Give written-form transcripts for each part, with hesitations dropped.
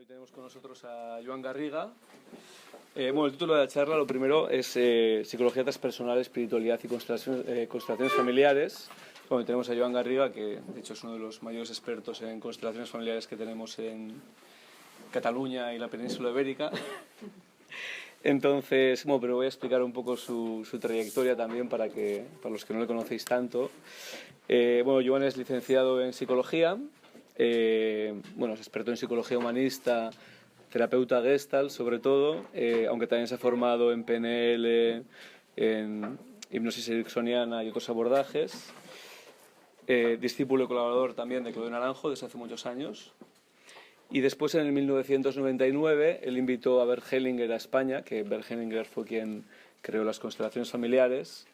Hoy tenemos con nosotros a Joan Garriga. El título de la charla, lo primero, es Psicología transpersonal, espiritualidad y constelaciones familiares. Bueno, tenemos a Joan Garriga, que de hecho es uno de los mayores expertos en constelaciones familiares que tenemos en Cataluña y la península ibérica. Entonces, pero voy a explicar un poco su trayectoria también para los que no le conocéis tanto. Joan es licenciado en psicología. Es experto en psicología humanista, terapeuta Gestalt sobre todo, aunque también se ha formado en PNL, en hipnosis ericksoniana y otros abordajes. Discípulo y colaborador también de Claudio Naranjo desde hace muchos años. Y después, en el 1999, él invitó a Bert Hellinger a España, que Bert Hellinger fue quien creó las constelaciones familiares.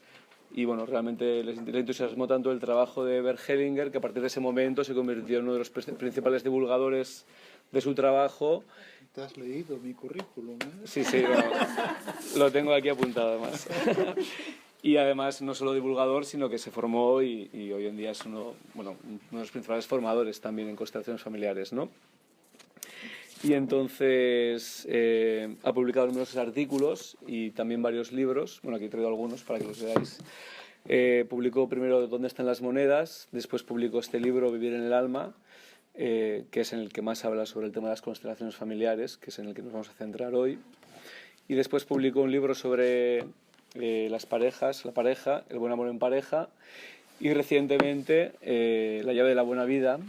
Y realmente le entusiasmó tanto el trabajo de Bert Hellinger que a partir de ese momento se convirtió en uno de los principales divulgadores de su trabajo. ¿Te has leído mi currículum? Sí, lo tengo aquí apuntado además. Y además no solo divulgador, sino que se formó y hoy en día es uno de los principales formadores también en constelaciones familiares, ¿no? Y entonces ha publicado numerosos artículos y también varios libros. Aquí he traído algunos para que los veáis. Publicó primero ¿Dónde están las monedas? Después publicó este libro, Vivir en el alma, que es en el que más habla sobre el tema de las constelaciones familiares, que es en el que nos vamos a centrar hoy. Y después publicó un libro sobre las parejas, la pareja, el buen amor en pareja. Y recientemente, La llave de la buena vida.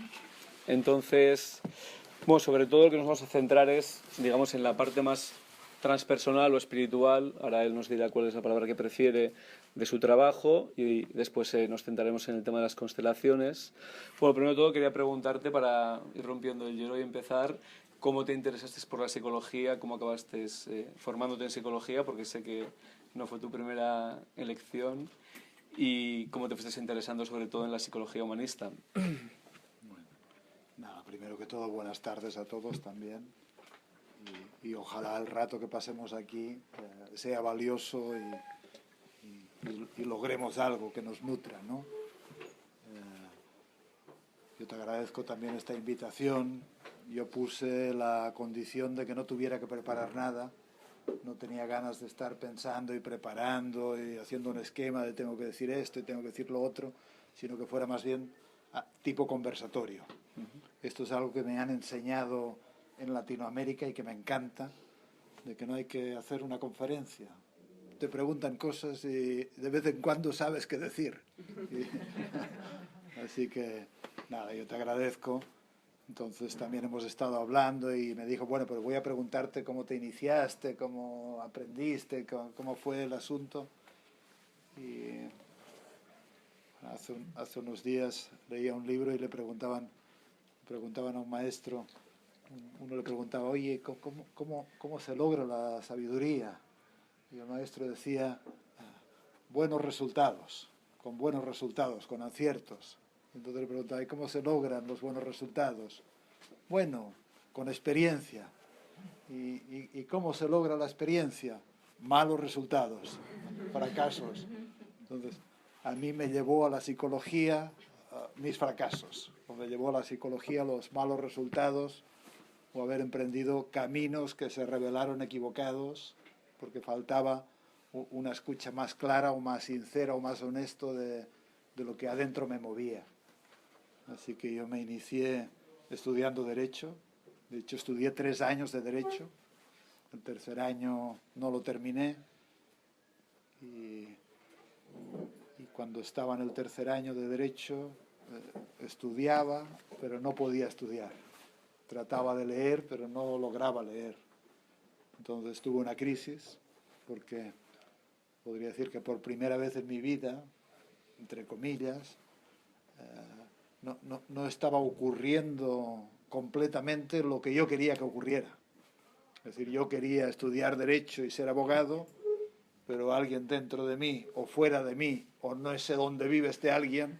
Entonces, sobre todo lo que nos vamos a centrar es, digamos, en la parte más transpersonal o espiritual. Ahora él nos dirá cuál es la palabra que prefiere de su trabajo y después nos centraremos en el tema de las constelaciones. Primero de todo quería preguntarte, para ir rompiendo el hielo y empezar, ¿cómo te interesaste por la psicología? ¿Cómo acabaste formándote en psicología? Porque sé que no fue tu primera elección. ¿Y cómo te fuiste interesando sobre todo en la psicología humanista? Primero que todo, buenas tardes a todos también. Y ojalá el rato que pasemos aquí sea valioso y logremos algo que nos nutra, ¿no? Yo te agradezco también esta invitación. Yo puse la condición de que no tuviera que preparar nada. No tenía ganas de estar pensando y preparando y haciendo un esquema de tengo que decir esto y tengo que decir lo otro, sino que fuera más bien tipo conversatorio. Esto es algo que me han enseñado en Latinoamérica y que me encanta, de que no hay que hacer una conferencia. Te preguntan cosas y de vez en cuando sabes qué decir. Así que, yo te agradezco. Entonces también hemos estado hablando y me dijo, pero voy a preguntarte cómo te iniciaste, cómo aprendiste, cómo fue el asunto. Y hace unos días leía un libro y le preguntaban a un maestro, uno le preguntaba, oye, ¿cómo se logra la sabiduría? Y el maestro decía, buenos resultados, con aciertos. Entonces le preguntaba, ¿y cómo se logran los buenos resultados? Bueno, con experiencia. ¿Y cómo se logra la experiencia? Malos resultados, fracasos. Entonces, a mí me llevó a la psicología mis fracasos, o me llevó a la psicología los malos resultados, o haber emprendido caminos que se revelaron equivocados, porque faltaba una escucha más clara, o más sincera, o más honesto de lo que adentro me movía. Así que yo me inicié estudiando Derecho. De hecho, estudié 3 años de Derecho. El tercer año no lo terminé. Y cuando estaba en el tercer año de Derecho, estudiaba, pero no podía estudiar. Trataba de leer, pero no lograba leer. Entonces tuve una crisis, porque podría decir que por primera vez en mi vida, entre comillas, no estaba ocurriendo completamente lo que yo quería que ocurriera. Es decir, yo quería estudiar Derecho y ser abogado, pero alguien dentro de mí, o fuera de mí, o no sé dónde vive este alguien,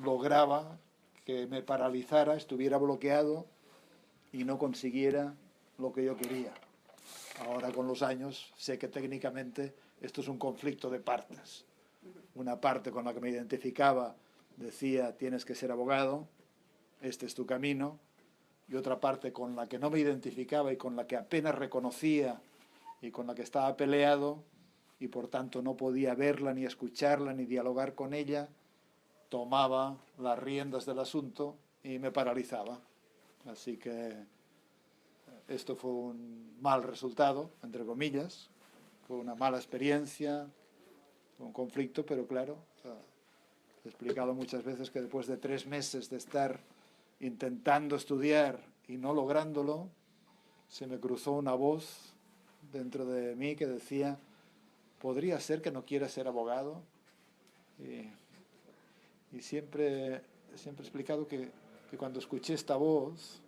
lograba que me paralizara, estuviera bloqueado y no consiguiera lo que yo quería. Ahora, con los años, sé que técnicamente esto es un conflicto de partes. Una parte con la que me identificaba decía, tienes que ser abogado, este es tu camino, y otra parte con la que no me identificaba y con la que apenas reconocía y con la que estaba peleado y por tanto no podía verla, ni escucharla, ni dialogar con ella, tomaba las riendas del asunto y me paralizaba. Así que esto fue un mal resultado, entre comillas, fue una mala experiencia, un conflicto, pero claro, he explicado muchas veces que después de 3 meses de estar intentando estudiar y no lográndolo, se me cruzó una voz dentro de mí que decía, ¿podría ser que no quieras ser abogado? Y siempre he explicado que cuando escuché esta voz,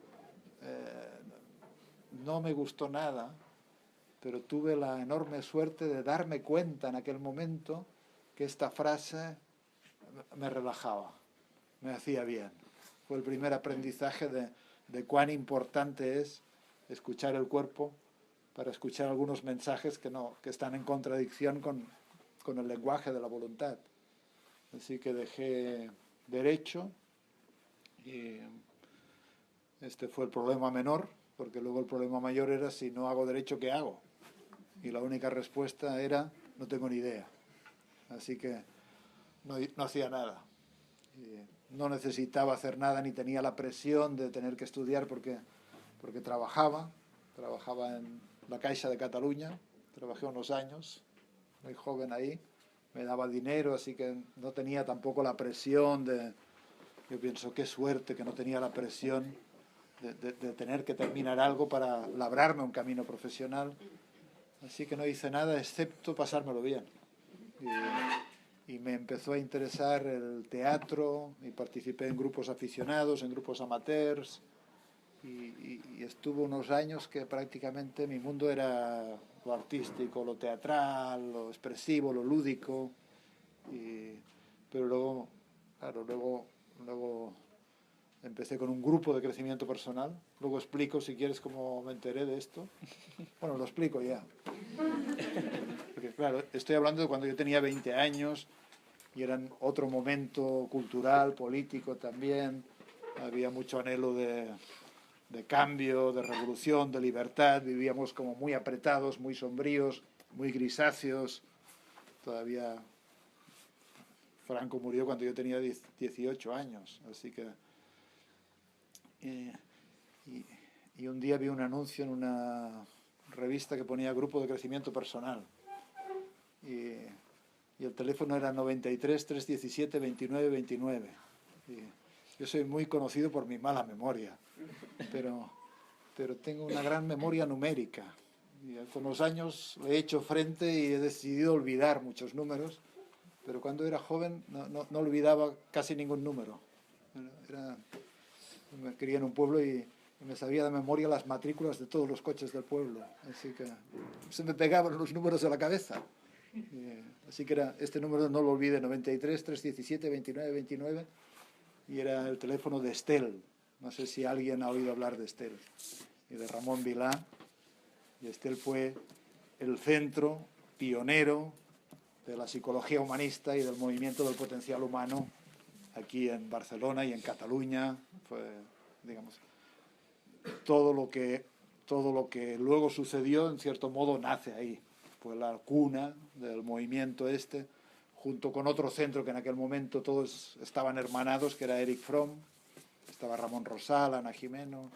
no me gustó nada, pero tuve la enorme suerte de darme cuenta en aquel momento que esta frase me relajaba, me hacía bien. Fue el primer aprendizaje de cuán importante es escuchar el cuerpo para escuchar algunos mensajes que están en contradicción con el lenguaje de la voluntad. Así que dejé derecho y este fue el problema menor, porque luego el problema mayor era si no hago derecho, ¿qué hago? Y la única respuesta era, no tengo ni idea. Así que no hacía nada. No necesitaba hacer nada ni tenía la presión de tener que estudiar porque trabajaba en la Caixa de Cataluña, trabajé unos años, muy joven ahí, me daba dinero, así que no tenía tampoco la presión yo pienso, qué suerte que no tenía la presión de tener que terminar algo para labrarme un camino profesional, así que no hice nada excepto pasármelo bien. Y me empezó a interesar el teatro y participé en grupos aficionados, en grupos amateurs y estuve unos años que prácticamente mi mundo era lo artístico, lo teatral, lo expresivo, lo lúdico, pero luego, claro, luego empecé con un grupo de crecimiento personal. Luego explico, si quieres, cómo me enteré de esto. Bueno, lo explico ya. Porque, claro, estoy hablando de cuando yo tenía 20 años y era otro momento cultural, político también. Había mucho anhelo de cambio, de revolución, de libertad. Vivíamos como muy apretados, muy sombríos, muy grisáceos. Todavía Franco murió cuando yo tenía 18 años, así que... Y un día vi un anuncio en una revista que ponía Grupo de Crecimiento Personal. Y el teléfono era 93 317 29 29. Yo soy muy conocido por mi mala memoria, pero tengo una gran memoria numérica. Y con los años he hecho frente y he decidido olvidar muchos números, pero cuando era joven no olvidaba casi ningún número. Me crié en un pueblo y me sabía de memoria las matrículas de todos los coches del pueblo, así que se me pegaban los números a la cabeza. Así que este número no lo olvide, 93 317 29 29, y era el teléfono de Estel. No sé si alguien ha oído hablar de Estel y de Ramón Vilá. Y Estel fue el centro pionero de la psicología humanista y del movimiento del potencial humano aquí en Barcelona y en Cataluña. Fue, digamos, todo lo que luego sucedió, en cierto modo, nace ahí. Fue la cuna del movimiento junto con otro centro que en aquel momento todos estaban hermanados, que era Erich Fromm, estaba Ramón Rosal, Ana Jimeno,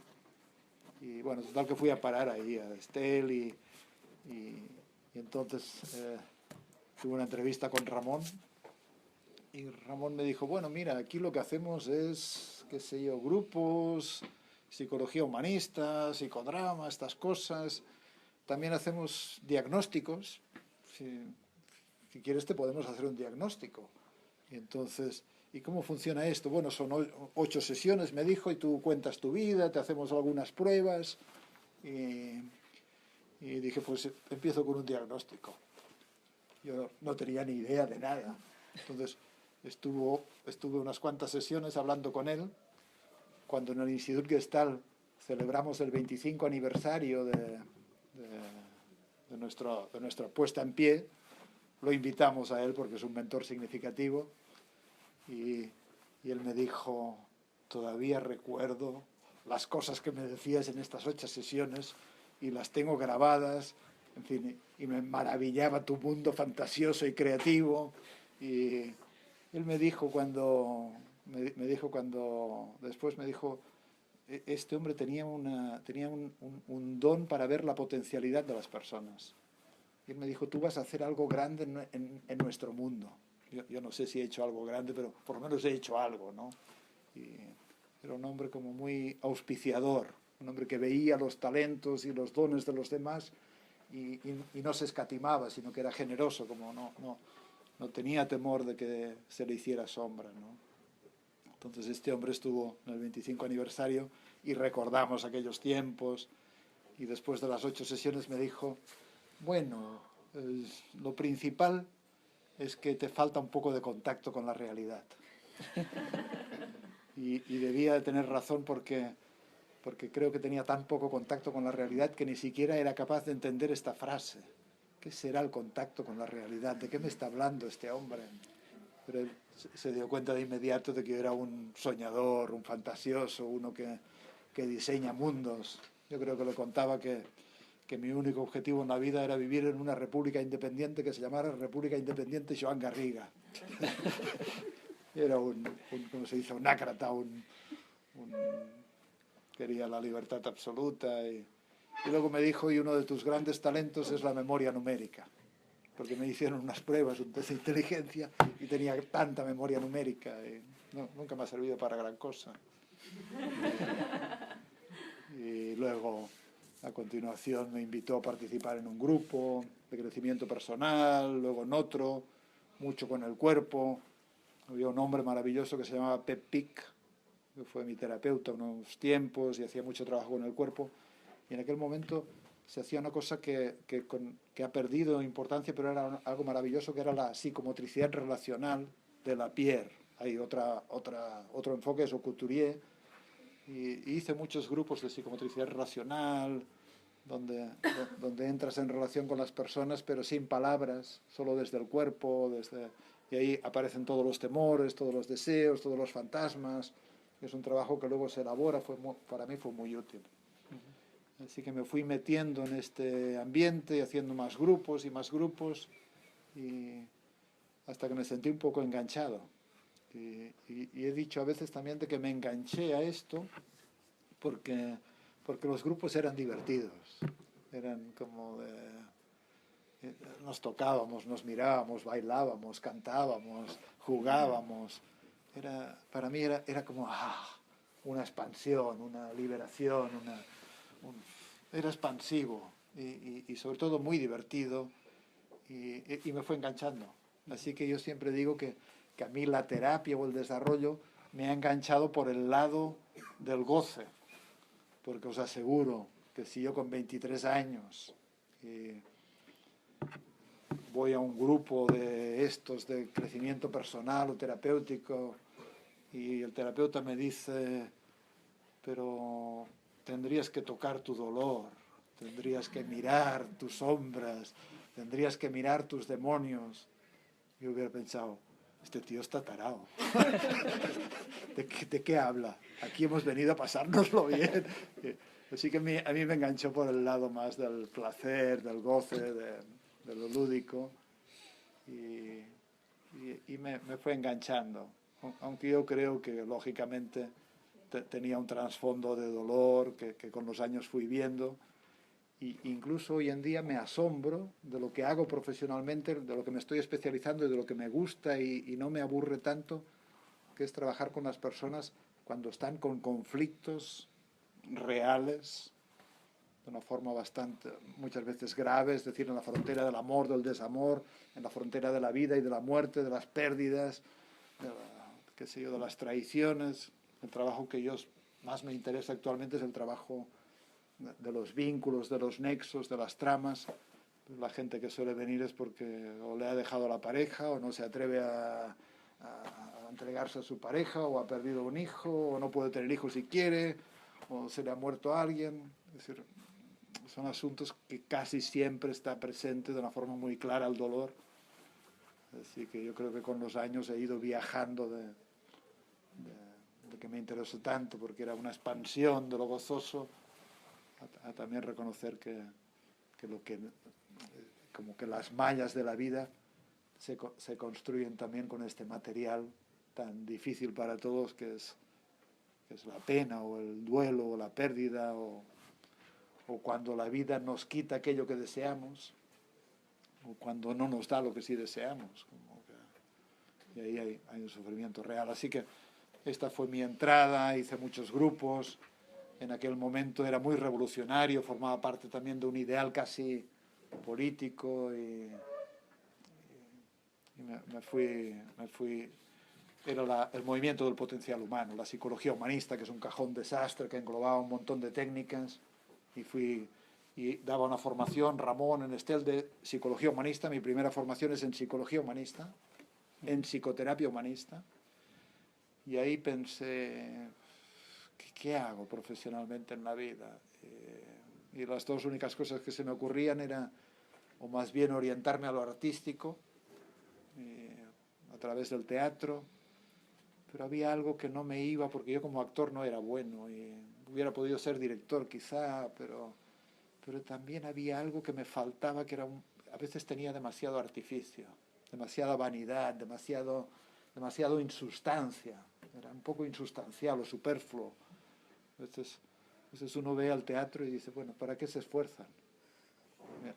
y bueno, total que fui a parar ahí a Estel y entonces tuve una entrevista con Ramón y Ramón me dijo, bueno, mira, aquí lo que hacemos es, qué sé yo, grupos, psicología humanista, psicodrama, estas cosas. También hacemos diagnósticos. Si quieres te podemos hacer un diagnóstico. Y entonces, ¿y cómo funciona esto? Bueno, son 8 sesiones, me dijo, y tú cuentas tu vida, te hacemos algunas pruebas. Y dije, pues empiezo con un diagnóstico. Yo no tenía ni idea de nada. Entonces, estuve unas cuantas sesiones hablando con él. Cuando en el Institut Gestalt celebramos el 25 aniversario de nuestra puesta en pie, lo invitamos a él porque es un mentor significativo y él me dijo, todavía recuerdo las cosas que me decías en estas 8 sesiones y las tengo grabadas, en fin, y me maravillaba tu mundo fantasioso y creativo. Y él me dijo después me dijo, este hombre tenía un don para ver la potencialidad de las personas. Y él me dijo, tú vas a hacer algo grande en nuestro mundo. Yo no sé si he hecho algo grande, pero por lo menos he hecho algo, ¿no? Y era un hombre como muy auspiciador, un hombre que veía los talentos y los dones de los demás y no se escatimaba, sino que era generoso, como no tenía temor de que se le hiciera sombra, ¿no? Entonces este hombre estuvo en el 25 aniversario y recordamos aquellos tiempos, y después de las 8 sesiones me dijo, bueno, lo principal es que te falta un poco de contacto con la realidad. y debía de tener razón porque creo que tenía tan poco contacto con la realidad que ni siquiera era capaz de entender esta frase. ¿Qué será el contacto con la realidad? ¿De qué me está hablando este hombre? Pero él se dio cuenta de inmediato de que yo era un soñador, un fantasioso, uno que diseña mundos. Yo creo que le contaba que mi único objetivo en la vida era vivir en una república independiente que se llamara República Independiente Joan Garriga. Era ¿cómo se dice? Un ácrata, quería la libertad absoluta. Y luego me dijo, y uno de tus grandes talentos es la memoria numérica, porque me hicieron unas pruebas, un test de inteligencia, y tenía tanta memoria numérica, y nunca me ha servido para gran cosa. Y luego, a continuación, me invitó a participar en un grupo de crecimiento personal, luego en otro, mucho con el cuerpo. Había un hombre maravilloso que se llamaba Pep Pic, que fue mi terapeuta unos tiempos y hacía mucho trabajo con el cuerpo. Y en aquel momento se hacía una cosa que ha perdido importancia, pero era algo maravilloso, que era la psicomotricidad relacional de la Pierre. Hay otro enfoque, es Couturier, y hice muchos grupos de psicomotricidad relacional, donde entras en relación con las personas, pero sin palabras, solo desde el cuerpo, y ahí aparecen todos los temores, todos los deseos, todos los fantasmas. Es un trabajo que luego se elabora, para mí fue muy útil. Así que me fui metiendo en este ambiente y haciendo más grupos, y hasta que me sentí un poco enganchado. Y he dicho a veces también de que me enganché a esto porque los grupos eran divertidos, eran como nos tocábamos, nos mirábamos, bailábamos, cantábamos, jugábamos. Para mí era como una expansión, una liberación, era expansivo y sobre todo muy divertido, y me fue enganchando. Así que yo siempre digo que a mí la terapia o el desarrollo me ha enganchado por el lado del goce, porque os aseguro que si yo con 23 años voy a un grupo de estos de crecimiento personal o terapéutico y el terapeuta me dice, pero tendrías que tocar tu dolor, tendrías que mirar tus sombras, tendrías que mirar tus demonios, yo hubiera pensado, este tío está tarado. ¿De qué habla? Aquí hemos venido a pasárnoslo bien. Así que a mí me enganchó por el lado más del placer, del goce, de lo lúdico, y me fue enganchando. Aunque yo creo que lógicamente tenía un trasfondo de dolor que con los años fui viendo. Y incluso hoy en día me asombro de lo que hago profesionalmente, de lo que me estoy especializando y de lo que me gusta y no me aburre tanto, que es trabajar con las personas cuando están con conflictos reales, de una forma muchas veces grave, es decir, en la frontera del amor, del desamor, en la frontera de la vida y de la muerte, de las pérdidas, de las traiciones. El trabajo que más me interesa actualmente es el trabajo de los vínculos, de los nexos, de las tramas. La gente que suele venir es porque o le ha dejado la pareja o no se atreve a entregarse a su pareja, o ha perdido un hijo, o no puede tener hijos si quiere, o se le ha muerto a alguien. Es decir, son asuntos que casi siempre está presente de una forma muy clara el dolor. Así que yo creo que con los años he ido viajando de que me interesó tanto, porque era una expansión de lo gozoso, a también reconocer que como que las mallas de la vida se construyen también con este material tan difícil para todos que es la pena o el duelo o la pérdida o cuando la vida nos quita aquello que deseamos o cuando no nos da lo que sí deseamos. Y ahí hay un sufrimiento real. Así que esta fue mi entrada, hice muchos grupos. En aquel momento era muy revolucionario, formaba parte también de un ideal casi político y me fui. Era el movimiento del potencial humano, la psicología humanista, que es un cajón desastre que englobaba un montón de técnicas, y daba una formación, Ramón, en Estel, de psicología humanista. Mi primera formación es en psicología humanista, en psicoterapia humanista, y ahí pensé, ¿qué hago profesionalmente en la vida? Y las dos únicas cosas que se me ocurrían era, o más bien orientarme a lo artístico, a través del teatro, pero había algo que no me iba, porque yo como actor no era bueno, y hubiera podido ser director quizá, pero también había algo que me faltaba, que era a veces tenía demasiado artificio, demasiada vanidad, demasiado insustancia, era un poco insustancial o superfluo. A veces uno ve al teatro y dice, bueno, ¿para qué se esfuerzan?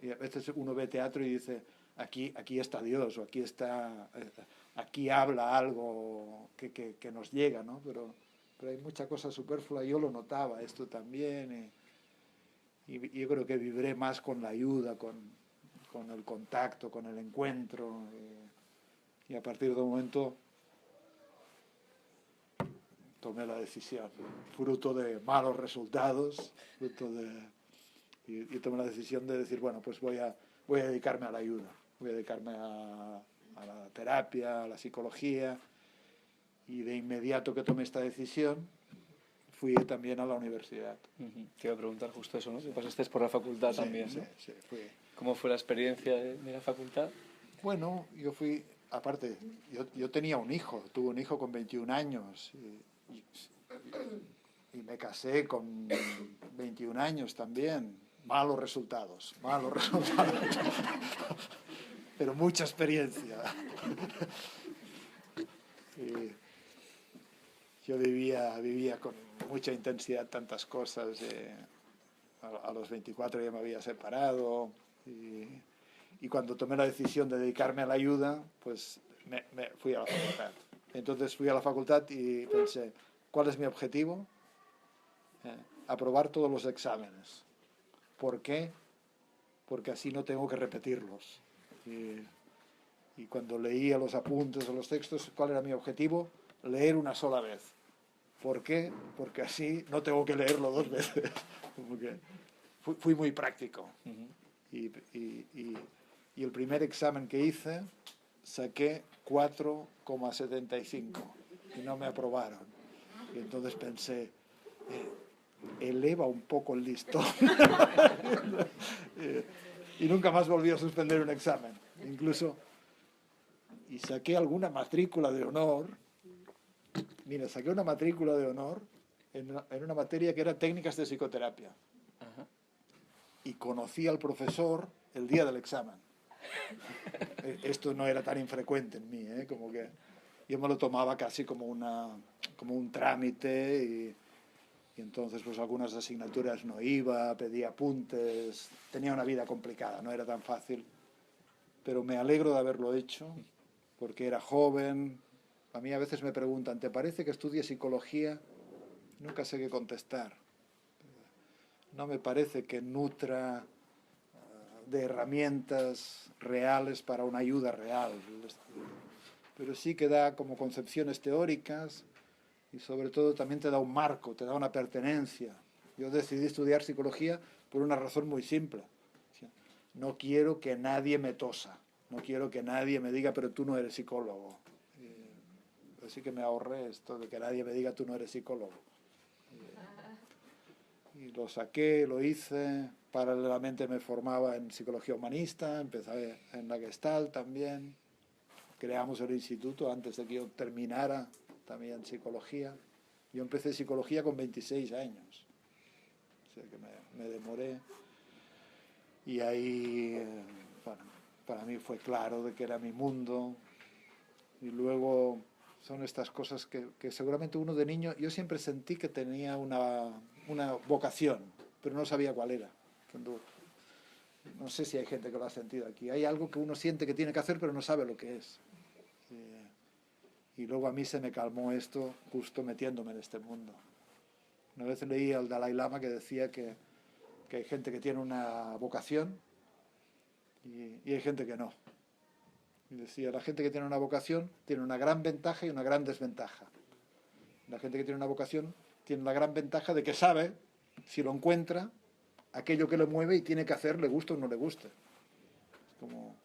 Y a veces uno ve teatro y dice, aquí está Dios, o aquí habla algo que nos llega, ¿no? Pero hay mucha cosa superflua. Yo lo notaba, esto también, y yo creo que viviré más con la ayuda, con el contacto, con el encuentro, y a partir de un momento tomé la decisión, fruto de malos resultados, y tomé la decisión de decir, bueno, pues voy a dedicarme a la ayuda, voy a dedicarme a la terapia, a la psicología, y de inmediato que tomé esta decisión fui también a la universidad. Te iba a preguntar justo eso, ¿no? Que pasaste por la facultad también, ¿no? Sí, fui. ¿Cómo fue la experiencia de la facultad? Bueno, yo fui, aparte, yo tenía un hijo, tuve un hijo con 21 años, y me casé con 21 años también. Malos resultados, pero mucha experiencia. Yo vivía con mucha intensidad tantas cosas. A los 24 ya me había separado, y cuando tomé la decisión de dedicarme a la ayuda, pues me fui a la facultad. Entonces fui a la facultad y pensé, ¿cuál es mi objetivo? Aprobar todos los exámenes. ¿Por qué? Porque así no tengo que repetirlos. Y cuando leía los apuntes o los textos, ¿cuál era mi objetivo? Leer una sola vez. ¿Por qué? Porque así no tengo que leerlo dos veces. Como que fui muy práctico. Y el primer examen que hice saqué 4,75 y no me aprobaron. Y entonces pensé, eleva un poco el listón. Y nunca más volví a suspender un examen. Incluso, y saqué alguna matrícula de honor. Mira, saqué una matrícula de honor en una materia que era técnicas de psicoterapia. Ajá. Y conocí al profesor el día del examen. Esto no era tan infrecuente en mí, como que yo me lo tomaba casi como un trámite, y entonces pues algunas asignaturas no iba, pedía apuntes, tenía una vida complicada, no era tan fácil, pero me alegro de haberlo hecho porque era joven. A mí a veces me preguntan, ¿te parece que estudie psicología? Nunca sé qué contestar. No me parece que nutra de herramientas reales para una ayuda real, pero sí que da como concepciones teóricas, y sobre todo también te da un marco, te da una pertenencia. Yo decidí estudiar psicología por una razón muy simple. No quiero que nadie me tosa, no quiero que nadie me diga, pero tú no eres psicólogo. Así que me ahorré esto de que nadie me diga, tú no eres psicólogo. Y lo saqué, lo hice. Paralelamente me formaba en psicología humanista, empecé en la Gestalt también. Creamos el instituto antes de que yo terminara también psicología. Yo empecé psicología con 26 años, o sea que me demoré. Y ahí, bueno, para mí fue claro de que era mi mundo. Y luego son estas cosas que seguramente uno de niño, yo siempre sentí que tenía una vocación, pero no sabía cuál era. No sé si hay gente que lo ha sentido aquí. Hay algo que uno siente que tiene que hacer, pero no sabe lo que es. Y luego a mí se me calmó esto justo metiéndome en este mundo. Una vez leí al Dalai Lama que decía que hay gente que tiene una vocación y hay gente que no. Y decía, la gente que tiene una vocación tiene una gran ventaja y una gran desventaja. La gente que tiene una vocación tiene la gran ventaja de que sabe, si lo encuentra, aquello que le mueve y tiene que hacer, le guste o no le guste. Es como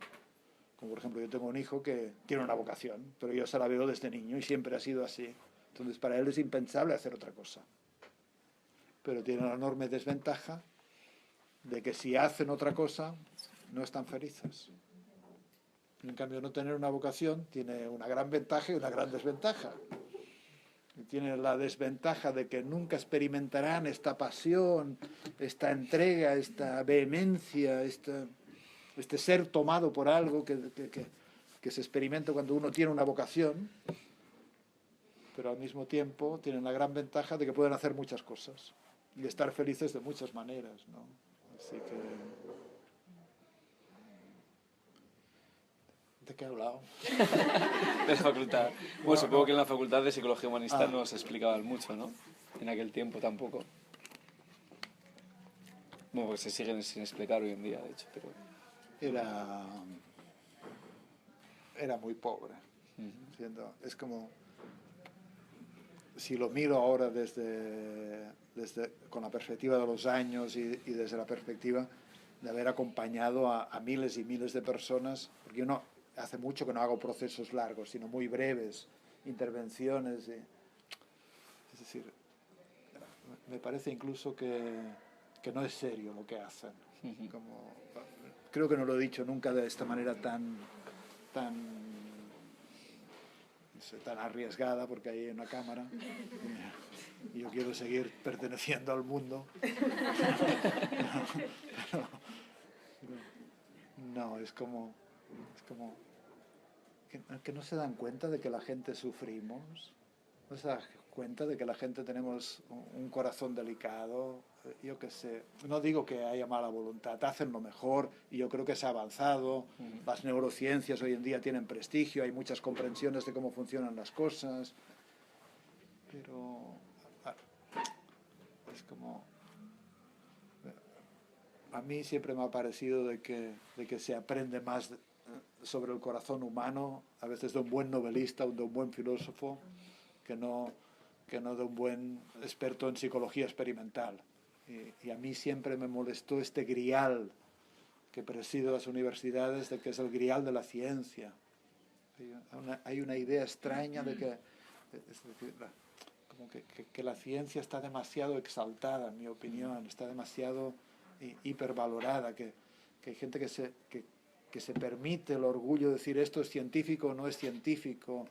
por ejemplo, yo tengo un hijo que tiene una vocación, pero yo se la veo desde niño y siempre ha sido así. Entonces para él es impensable hacer otra cosa. Pero tiene la enorme desventaja de que si hacen otra cosa, no están felices. En cambio, no tener una vocación tiene una gran ventaja y una gran desventaja. Y tiene la desventaja de que nunca experimentarán esta pasión, esta entrega, esta vehemencia, este ser tomado por algo que se experimenta cuando uno tiene una vocación, pero al mismo tiempo tienen la gran ventaja de que pueden hacer muchas cosas y estar felices de muchas maneras, ¿no? Así que... ¿De qué he hablado? De la facultad. Bueno, supongo que en la facultad de Psicología Humanista no se explicaban mucho, ¿no? En aquel tiempo tampoco. Bueno, pues se siguen sin explicar hoy en día, de hecho, pero... Era muy pobre. Es como... Si lo miro ahora con la perspectiva de los años y desde la perspectiva de haber acompañado a miles y miles de personas, porque yo hace mucho que no hago procesos largos, sino muy breves, intervenciones. Es decir, me parece incluso que no es serio lo que hacen. Creo que no lo he dicho nunca de esta manera tan arriesgada, porque hay una cámara y yo quiero seguir perteneciendo al mundo. No, es como que no se dan cuenta de que la gente sufrimos, no se dan cuenta de que la gente tenemos un corazón delicado. Yo qué sé, no digo que haya mala voluntad, hacen lo mejor y yo creo que se ha avanzado. Las neurociencias hoy en día tienen prestigio, hay muchas comprensiones de cómo funcionan las cosas, pero es como... A mí siempre me ha parecido de que se aprende más sobre el corazón humano, a veces de un buen novelista o de un buen filósofo, que no de un buen experto en psicología experimental. Y a mí siempre me molestó este grial que preside las universidades, de que es el grial de la ciencia. Hay una idea extraña de que, como que la ciencia está demasiado exaltada, en mi opinión, está demasiado hipervalorada, que hay gente que se permite el orgullo de decir esto es científico o no es científico.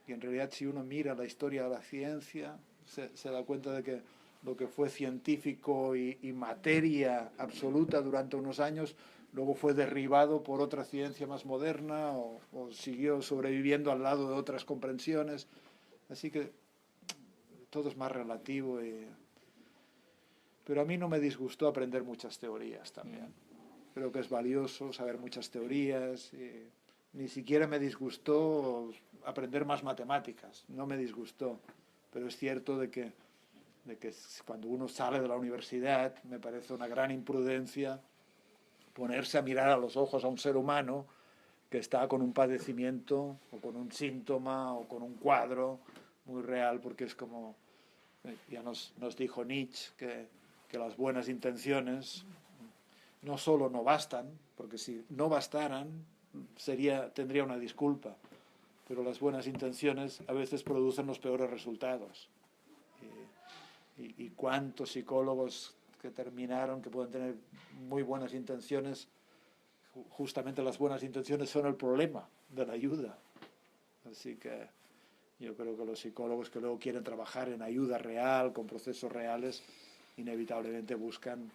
Y en realidad, si uno mira la historia de la ciencia, se da cuenta de que lo que fue científico y materia absoluta durante unos años, luego fue derribado por otra ciencia más moderna o siguió sobreviviendo al lado de otras comprensiones. Así que todo es más relativo. Pero a mí no me disgustó aprender muchas teorías también. Creo que es valioso saber muchas teorías. Ni siquiera me disgustó aprender más matemáticas, no me disgustó, pero es cierto de que cuando uno sale de la universidad me parece una gran imprudencia ponerse a mirar a los ojos a un ser humano que está con un padecimiento o con un síntoma o con un cuadro muy real, porque es como, ya nos dijo Nietzsche que las buenas intenciones no solo no bastan, porque si no bastaran tendría una disculpa, pero las buenas intenciones a veces producen los peores resultados. Y cuántos psicólogos que terminaron, que pueden tener muy buenas intenciones, justamente las buenas intenciones son el problema de la ayuda. Así que Yo creo que los psicólogos que luego quieren trabajar en ayuda real, con procesos reales, inevitablemente buscan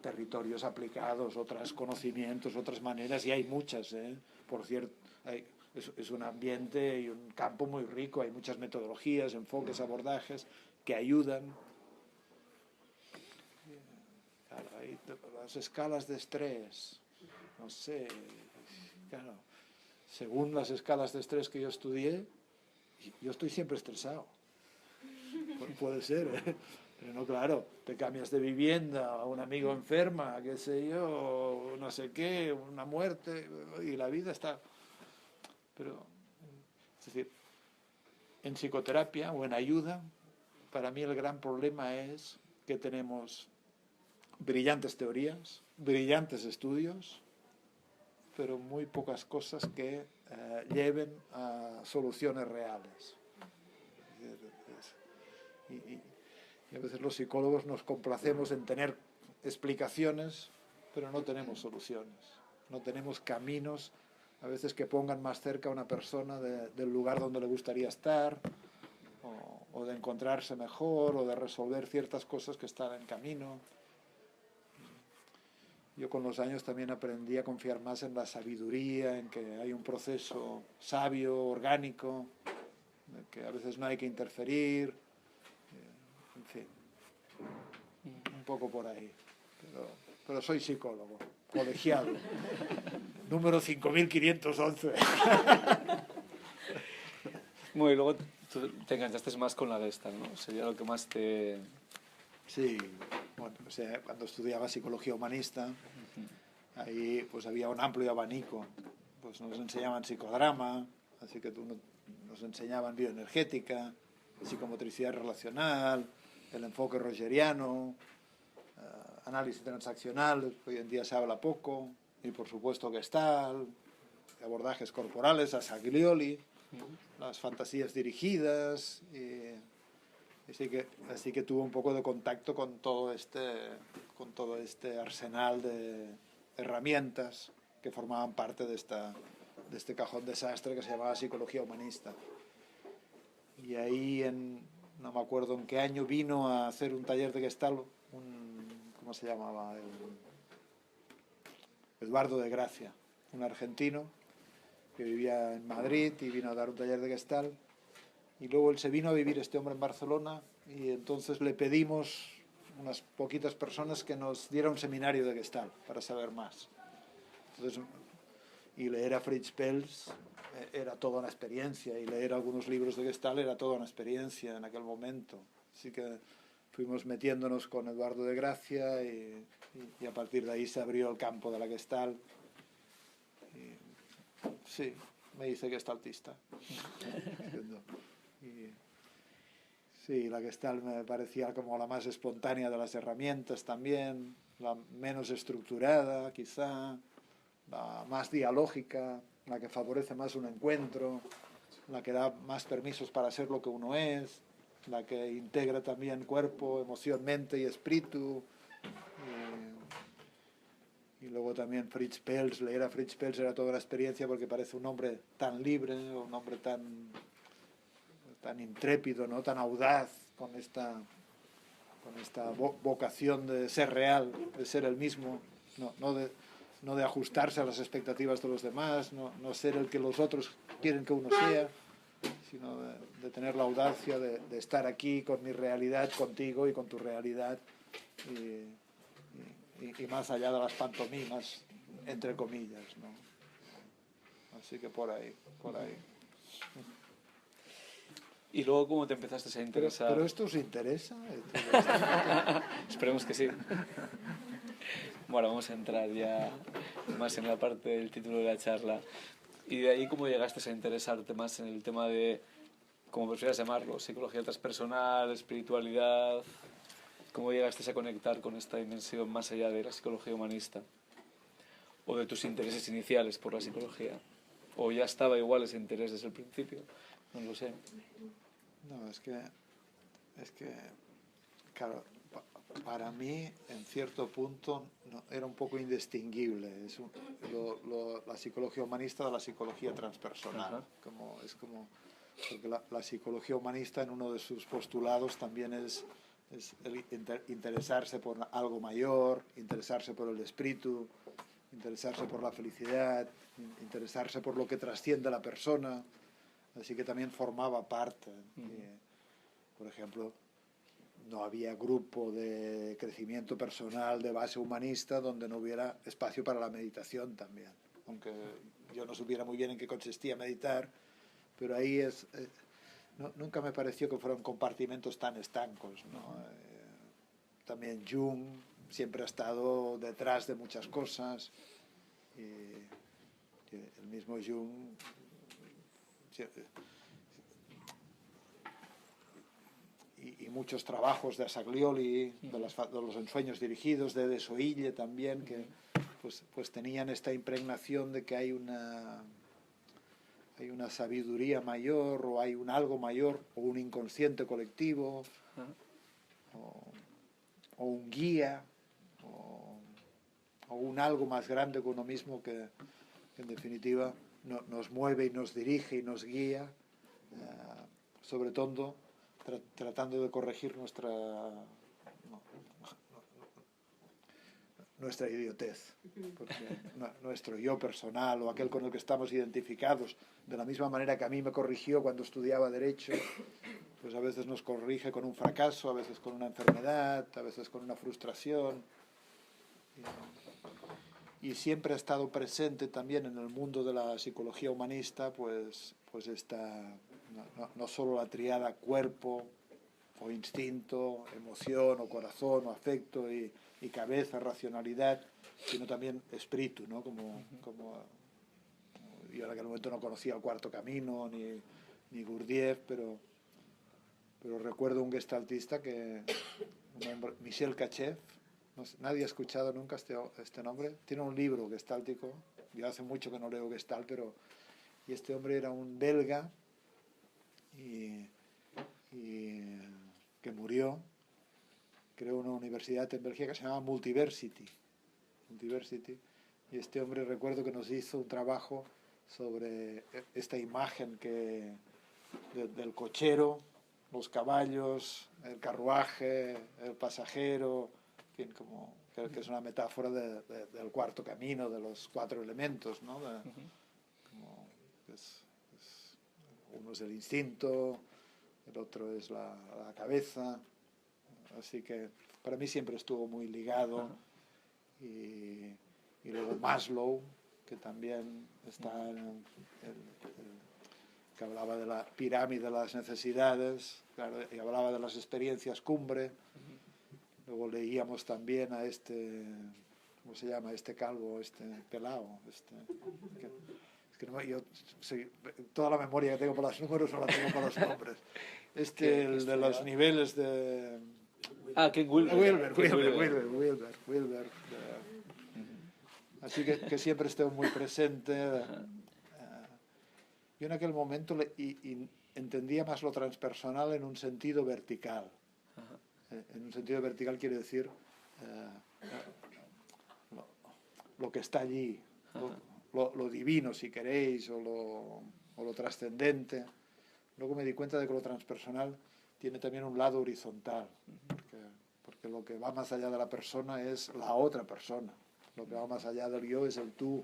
territorios aplicados, otros conocimientos, otras maneras, y hay muchas, ¿eh? Por cierto, es un ambiente y un campo muy rico, hay muchas metodologías, enfoques, abordajes que ayudan. Claro, hay las escalas de estrés, no sé, claro, según las escalas de estrés que yo estudié, yo estoy siempre estresado. Puede ser, ¿eh? Pero no, claro, te cambias de vivienda, un amigo enferma, qué sé yo, no sé qué, una muerte, y la vida está... Pero, es decir, en psicoterapia o en ayuda, para mí el gran problema es que tenemos brillantes teorías, brillantes estudios, pero muy pocas cosas que lleven a soluciones reales. Y a veces los psicólogos nos complacemos en tener explicaciones, pero no tenemos soluciones, no tenemos caminos a veces que pongan más cerca a una persona del lugar donde le gustaría estar, o de encontrarse mejor, o de resolver ciertas cosas que están en camino. Yo con los años también aprendí a confiar más en la sabiduría, en que hay un proceso sabio, orgánico, que a veces no hay que interferir, en fin, un poco por ahí. Pero soy psicólogo, colegiado, número 5511. Bueno, y luego tú te enganchaste más con la Gestalt, ¿no? Sería lo que más te... Sí, bueno, o sea, cuando estudiaba psicología humanista, ahí pues había un amplio abanico. Pues nos enseñaban psicodrama, así que nos enseñaban bioenergética, psicomotricidad relacional, el enfoque rogeriano, análisis transaccional, que hoy en día se habla poco, y por supuesto Gestalt, abordajes corporales, a Saglioli, las fantasías dirigidas, y así que tuve un poco de contacto con todo este arsenal de herramientas que formaban parte de este cajón desastre que se llamaba psicología humanista. Y ahí, no me acuerdo en qué año, vino a hacer un taller de Gestalt, ¿cómo se llamaba? Eduardo de Gracia, un argentino que vivía en Madrid y vino a dar un taller de Gestalt. Y luego él se vino a vivir, este hombre, en Barcelona, y entonces le pedimos unas poquitas personas que nos diera un seminario de Gestalt para saber más. Entonces, y leer a Fritz Perls era toda una experiencia, y leer algunos libros de Gestalt era toda una experiencia en aquel momento. Así que fuimos metiéndonos con Eduardo de Gracia, y a partir de ahí se abrió el campo de la Gestalt. Y, sí, me hice gestaltista. Sí, la Gestalt me parecía como la más espontánea de las herramientas también, la menos estructurada quizá, la más dialógica, la que favorece más un encuentro, la que da más permisos para ser lo que uno es, la que integra también cuerpo, emoción, mente y espíritu. Y luego también Fritz Perls, leer a Fritz Perls era toda una experiencia, porque parece un hombre tan libre, un hombre tan intrépido, ¿no? Tan audaz, con esta vocación de ser real, de ser el mismo, no de ajustarse a las expectativas de los demás, no ser el que los otros quieren que uno sea, sino de tener la audacia de estar aquí con mi realidad, contigo y con tu realidad, y más allá de las pantomimas, entre comillas, ¿no? Así que por ahí. ¿Y luego cómo te empezaste a interesar? ¿Pero esto os interesa? Esperemos que sí. Bueno, vamos a entrar ya más en la parte del título de la charla. Y de ahí, ¿cómo llegaste a interesarte más en el tema de, como prefieras llamarlo, psicología transpersonal, espiritualidad? ¿Cómo llegaste a conectar con esta dimensión más allá de la psicología humanista? ¿O de tus intereses iniciales por la psicología? ¿O ya estaba igual ese interés desde el principio? No lo sé. No, es que claro, para mí, en cierto punto, era un poco indistinguible. La psicología humanista de la psicología transpersonal. Es como porque la psicología humanista en uno de sus postulados también es el interesarse por algo mayor, interesarse por el espíritu, interesarse por la felicidad, interesarse por lo que trasciende a la persona, así que también formaba parte. Por ejemplo, no había grupo de crecimiento personal de base humanista donde no hubiera espacio para la meditación también, aunque yo no supiera muy bien en qué consistía meditar, pero ahí nunca me pareció que fueran compartimentos tan estancos, ¿no? También Jung siempre ha estado detrás de muchas cosas, y el mismo Jung y muchos trabajos de Asaglioli, de los ensueños dirigidos, de Desoille también, que pues tenían esta impregnación de que hay una sabiduría mayor, o hay un algo mayor, o un inconsciente colectivo, o un guía, o un algo más grande que uno mismo que en definitiva nos mueve y nos dirige y nos guía, sobre todo tratando de corregir nuestra idiotez, porque nuestro yo personal o aquel con el que estamos identificados, de la misma manera que a mí me corrigió cuando estudiaba Derecho, pues a veces nos corrige con un fracaso, a veces con una enfermedad, a veces con una frustración, y siempre ha estado presente también en el mundo de la psicología humanista, pues esta, no solo la triada cuerpo o instinto, emoción o corazón o afecto y cabeza, racionalidad, sino también espíritu, ¿no? Como yo en aquel momento no conocía el Cuarto Camino ni Gurdjieff, pero recuerdo un gestaltista Michel Kachev, no sé, nadie ha escuchado nunca este nombre, tiene un libro gestáltico, yo hace mucho que no leo Gestalt, y este hombre era un belga y que murió, creó una universidad en Bélgica que se llama Multiversity, y este hombre recuerdo que nos hizo un trabajo sobre esta imagen del cochero, los caballos, el carruaje, el pasajero, en fin, que es una metáfora del cuarto camino, de los cuatro elementos, ¿no? Uno es el instinto, el otro es la cabeza, así que para mí siempre estuvo muy ligado. Y luego Maslow, que también está que hablaba de la pirámide de las necesidades, claro, y hablaba de las experiencias cumbre. Luego leíamos también a ¿cómo se llama? Este calvo, pelao, toda la memoria que tengo para los números no la tengo para los nombres. El de los niveles de... Ken Wilber. Wilber. Así que siempre estuvo muy presente. Yo en aquel momento entendía más lo transpersonal en un sentido vertical. En un sentido vertical quiere decir lo que está allí, lo divino, si queréis, o lo trascendente. Luego me di cuenta de que lo transpersonal tiene también un lado horizontal, porque lo que va más allá de la persona es la otra persona. Lo que va más allá del yo es el tú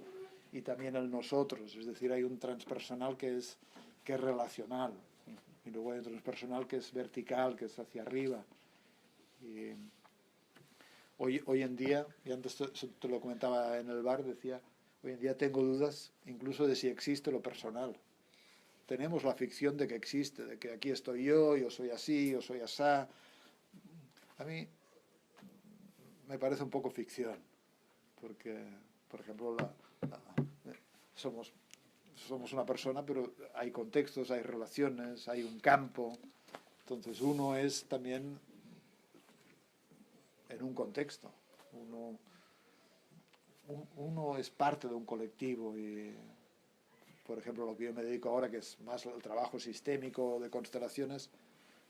y también el nosotros. Es decir, hay un transpersonal que es relacional, y luego hay un transpersonal que es vertical, que es hacia arriba. Y hoy en día, y antes te lo comentaba en el bar, decía, hoy en día tengo dudas incluso de si existe lo personal. Tenemos la ficción de que existe, de que aquí estoy yo soy así, yo soy asá. A mí me parece un poco ficción, porque, por ejemplo, somos una persona, pero hay contextos, hay relaciones, hay un campo. Entonces uno es también en un contexto. Uno es parte de un colectivo y, por ejemplo, lo que yo me dedico ahora, que es más el trabajo sistémico de constelaciones,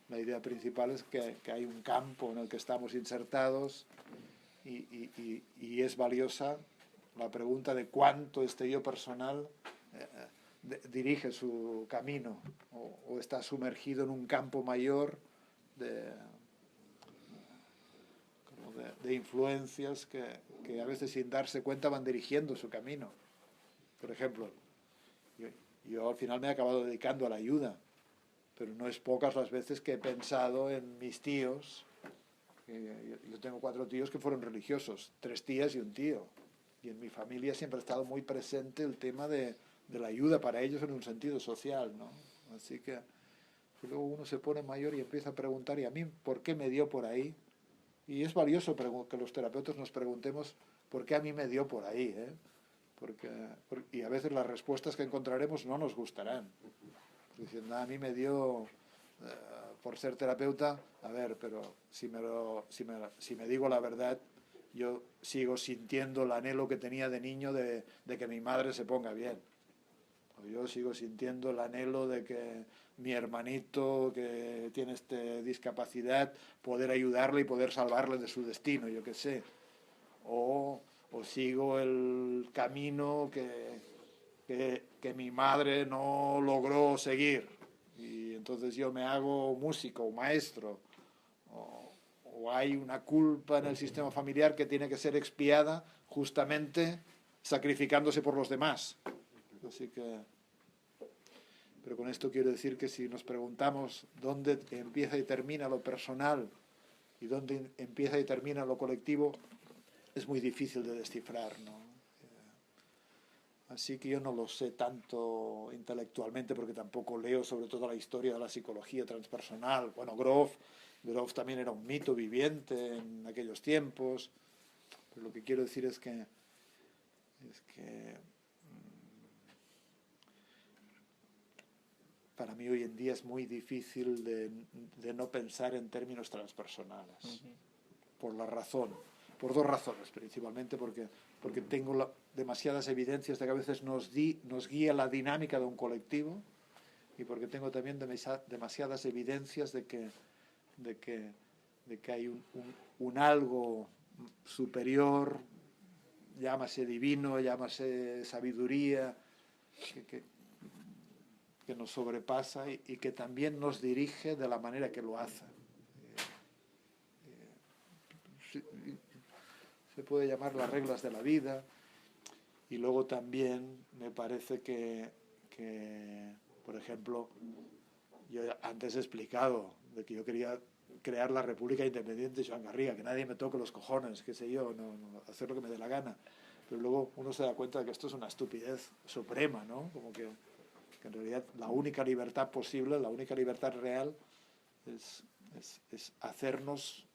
la idea principal es que hay un campo en el que estamos insertados y es valiosa la pregunta de cuánto este yo personal dirige su camino o está sumergido en un campo mayor de, de influencias que a veces sin darse cuenta van dirigiendo su camino. Por ejemplo, yo al final me he acabado dedicando a la ayuda, pero no es pocas las veces que he pensado en mis tíos. Yo tengo 4 tíos que fueron religiosos, 3 tías y un tío. Y en mi familia siempre ha estado muy presente el tema de la ayuda para ellos en un sentido social, ¿no? Así que luego uno se pone mayor y empieza a preguntar, ¿y a mí por qué me dio por ahí? Y es valioso que los terapeutas nos preguntemos por qué a mí me dio por ahí, ¿eh? Y a veces las respuestas que encontraremos no nos gustarán. Diciendo, a mí me dio por ser terapeuta, a ver, pero si me digo la verdad, yo sigo sintiendo el anhelo que tenía de niño de que mi madre se ponga bien. O yo sigo sintiendo el anhelo de que mi hermanito que tiene esta discapacidad, poder ayudarle y poder salvarle de su destino, yo qué sé. O sigo el camino que mi madre no logró seguir. Y entonces yo me hago músico o maestro. O hay una culpa en el sistema familiar que tiene que ser expiada justamente sacrificándose por los demás. Así que, pero con esto quiero decir que si nos preguntamos dónde empieza y termina lo personal y dónde empieza y termina lo colectivo, es muy difícil de descifrar, ¿no? Así que yo no lo sé tanto intelectualmente porque tampoco leo sobre todo la historia de la psicología transpersonal. Bueno, Grof también era un mito viviente en aquellos tiempos. Pero lo que quiero decir es que para mí hoy en día es muy difícil de no pensar en términos transpersonales. Por 2 razones principalmente, porque tengo demasiadas evidencias de que a veces nos guía la dinámica de un colectivo y porque tengo también demasiadas evidencias de que hay un algo superior, llámase divino, llámase sabiduría, que nos sobrepasa y que también nos dirige de la manera que lo hace. Se puede llamar las reglas de la vida. Y luego también me parece que por ejemplo, yo antes he explicado de que yo quería crear la República Independiente de Joan Garriga, que nadie me toque los cojones, qué sé yo, no, hacer lo que me dé la gana. Pero luego uno se da cuenta de que esto es una estupidez suprema, ¿no? Como que en realidad la única libertad posible, la única libertad real es hacernos,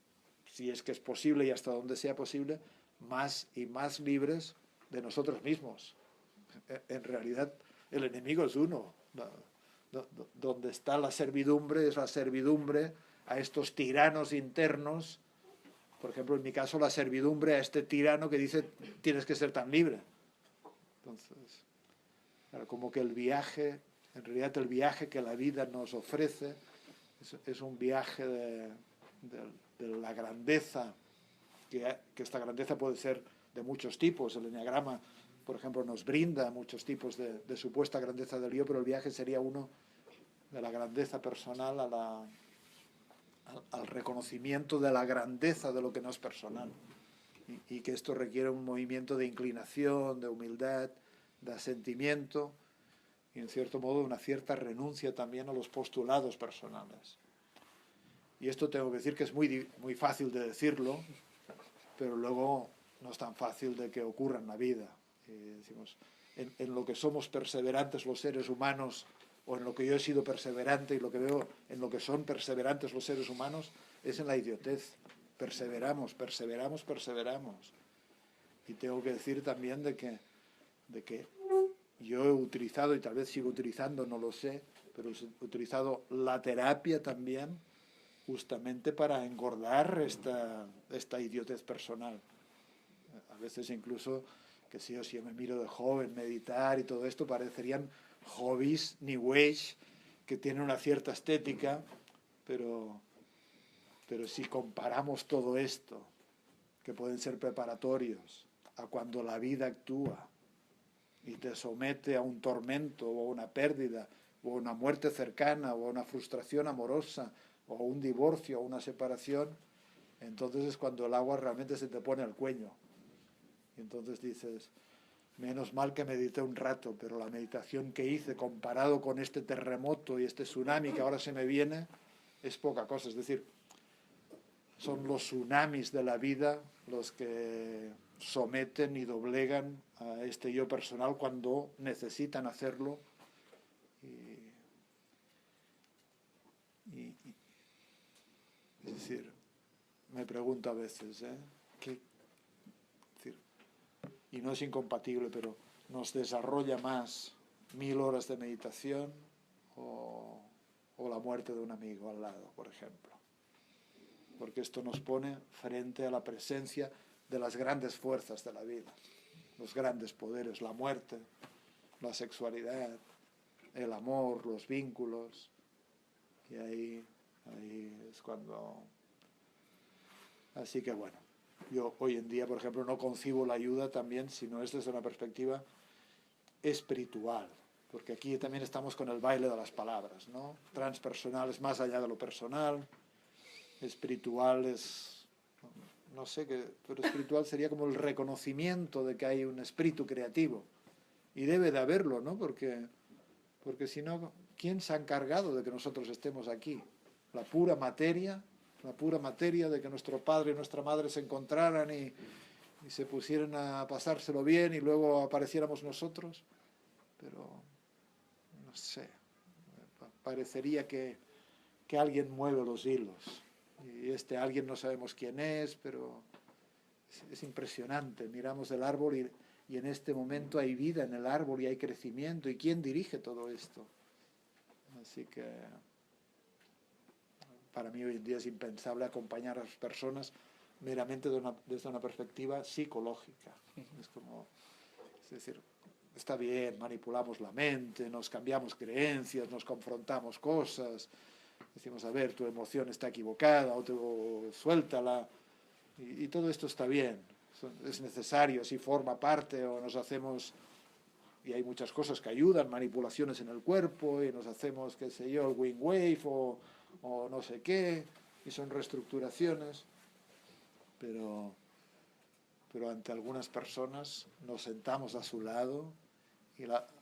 si es que es posible y hasta donde sea posible, más y más libres de nosotros mismos. En realidad el enemigo es uno. Donde está la servidumbre es la servidumbre a estos tiranos internos. Por ejemplo, en mi caso, la servidumbre a este tirano que dice tienes que ser tan libre. Entonces, claro, como que el viaje, en realidad el viaje que la vida nos ofrece es un viaje de la grandeza, que esta grandeza puede ser de muchos tipos. El enneagrama, por ejemplo, nos brinda muchos tipos de supuesta grandeza del yo, pero el viaje sería uno de la grandeza personal al reconocimiento de la grandeza de lo que no es personal. Y que esto requiere un movimiento de inclinación, de humildad, de asentimiento y, en cierto modo, una cierta renuncia también a los postulados personales. Y esto tengo que decir que es muy fácil de decirlo, pero luego no es tan fácil de que ocurra en la vida. Decimos, en lo que somos perseverantes los seres humanos, o en lo que yo he sido perseverante y lo que veo en lo que son perseverantes los seres humanos, es en la idiotez. Perseveramos. Y tengo que decir también de que yo he utilizado, y tal vez sigo utilizando, no lo sé, pero he utilizado la terapia también justamente para engordar esta idiotez personal. A veces incluso, que si yo me miro de joven, meditar y todo esto, parecerían hobbies, new age, que tienen una cierta estética, pero si comparamos todo esto, que pueden ser preparatorios, a cuando la vida actúa y te somete a un tormento o a una pérdida o a una muerte cercana o a una frustración amorosa o a un divorcio o una separación, entonces es cuando el agua realmente se te pone al cuello. Y entonces dices, menos mal que medité un rato, pero la meditación que hice comparado con este terremoto y este tsunami que ahora se me viene, es poca cosa. Es decir, son los tsunamis de la vida los que someten y doblegan a este yo personal cuando necesitan hacerlo. Es decir, me pregunto a veces, y no es incompatible, pero ¿nos desarrolla más 1000 horas de meditación o la muerte de un amigo al lado, por ejemplo? Porque esto nos pone frente a la presencia de las grandes fuerzas de la vida, los grandes poderes, la muerte, la sexualidad, el amor, los vínculos, y ahí es cuando... Así que bueno, yo hoy en día, por ejemplo, no concibo la ayuda también si no es desde una perspectiva espiritual, porque aquí también estamos con el baile de las palabras, ¿no? Transpersonal es más allá de lo personal, espiritual es, no sé qué, pero espiritual sería como el reconocimiento de que hay un espíritu creativo, y debe de haberlo, ¿no? Porque si no, ¿quién se ha encargado de que nosotros estemos aquí? La pura materia de que nuestro padre y nuestra madre se encontraran y se pusieran a pasárselo bien y luego apareciéramos nosotros. Pero, no sé, parecería que alguien mueve los hilos. Y este alguien no sabemos quién es, pero es impresionante. Miramos el árbol y en este momento hay vida en el árbol y hay crecimiento. ¿Y quién dirige todo esto? Así que para mí hoy en día es impensable acompañar a las personas meramente desde una perspectiva psicológica. Es decir, está bien, manipulamos la mente, nos cambiamos creencias, nos confrontamos cosas, decimos, a ver, tu emoción está equivocada, o suéltala, y todo esto está bien, es necesario, si forma parte, o nos hacemos... Y hay muchas cosas que ayudan, manipulaciones en el cuerpo, y nos hacemos, qué sé yo, el wing wave, o no sé qué, y son reestructuraciones, pero ante algunas personas nos sentamos a su lado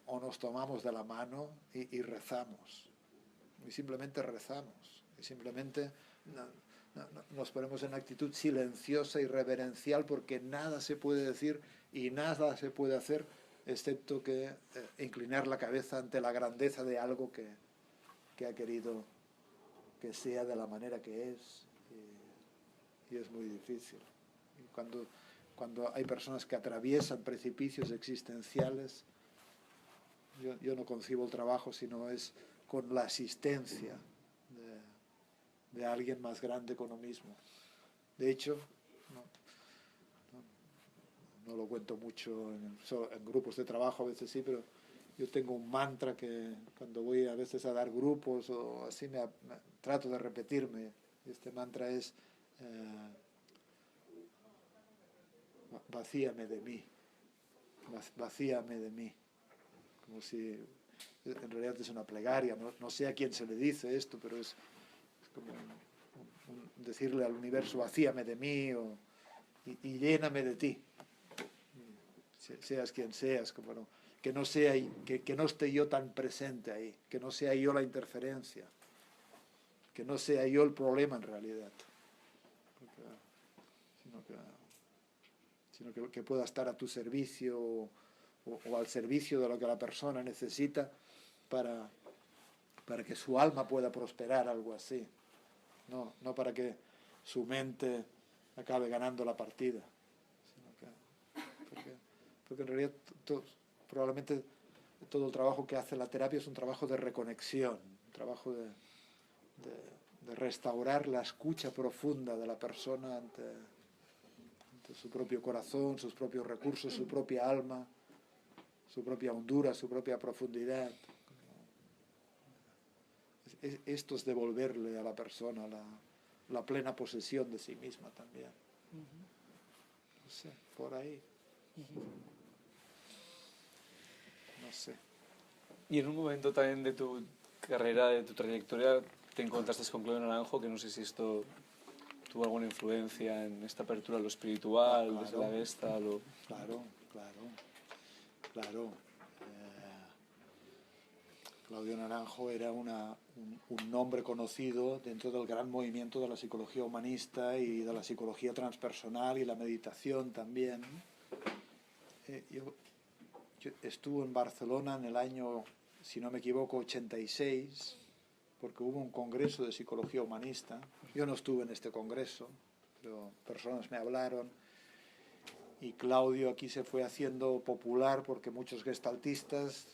o nos tomamos de la mano y rezamos, y simplemente rezamos, y simplemente nos ponemos en actitud silenciosa y reverencial, porque nada se puede decir y nada se puede hacer excepto que inclinar la cabeza ante la grandeza de algo que ha querido que sea de la manera que es, y es muy difícil. Y cuando hay personas que atraviesan precipicios existenciales, yo no concibo el trabajo si no es con la asistencia de alguien más grande que uno mismo. De hecho, no lo cuento mucho en grupos de trabajo, a veces sí, pero yo tengo un mantra que cuando voy a veces a dar grupos o así trato de repetirme. Este mantra es vacíame de mí, vacíame de mí. Como si en realidad es una plegaria, no sé a quién se le dice esto, pero es como decirle al universo, vacíame de mí y lléname de ti. Seas quien seas, que no sea, que no esté yo tan presente ahí, que no sea yo la interferencia, que no sea yo el problema en realidad, sino que pueda estar a tu servicio o al servicio de lo que la persona necesita para que su alma pueda prosperar, algo así, no para que su mente acabe ganando la partida, porque en realidad probablemente todo el trabajo que hace la terapia es un trabajo de reconexión, un trabajo de restaurar la escucha profunda de la persona ante su propio corazón, sus propios recursos, su propia alma, su propia hondura, su propia profundidad. Esto es devolverle a la persona la plena posesión de sí misma también. No sé, por ahí. no sé. Y en un momento también de tu carrera, de tu trayectoria, te encontraste con Claudio Naranjo, que no sé si esto tuvo alguna influencia en esta apertura a lo espiritual, Claro, desde la Gesta, lo... claro. Claudio Naranjo era un nombre conocido dentro del gran movimiento de la psicología humanista y de la psicología transpersonal y la meditación también. Yo estuve en Barcelona en el año, si no me equivoco, 86, porque hubo un congreso de psicología humanista. Yo no estuve en este congreso, pero personas me hablaron. Y Claudio aquí se fue haciendo popular porque muchos gestaltistas,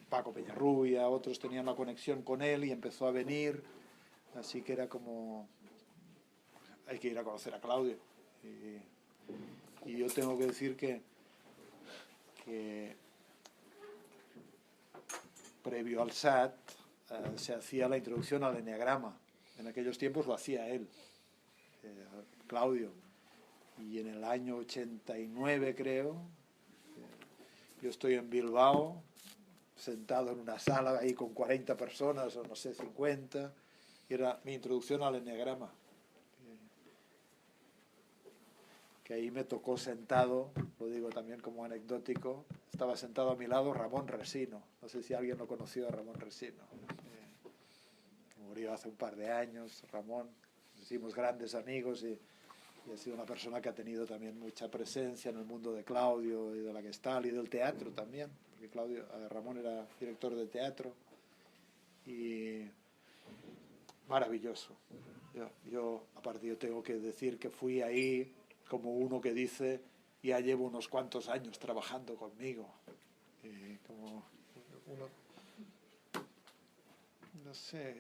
Paco Peñarrubia, otros tenían la conexión con él y empezó a venir. Así que era como, hay que ir a conocer a Claudio. Y yo tengo que decir que previo al SAT se hacía la introducción al eneagrama. En aquellos tiempos lo hacía él, Claudio. Y en el año 89, creo, yo estoy en Bilbao, sentado en una sala ahí con 40 personas, o no sé, 50, y era mi introducción al eneagrama. Que ahí me tocó sentado, lo digo también como anecdótico, estaba sentado a mi lado Ramón Resino. No sé si alguien lo conoció a Ramón Resino. Murió hace un par de años, Ramón. Nos hicimos grandes amigos y ha sido una persona que ha tenido también mucha presencia en el mundo de Claudio y de la Gestalt y del teatro también, porque Ramón era director de teatro y maravilloso. Aparte yo tengo que decir que fui ahí como uno que dice, ya llevo unos cuantos años trabajando conmigo. Como uno, no sé,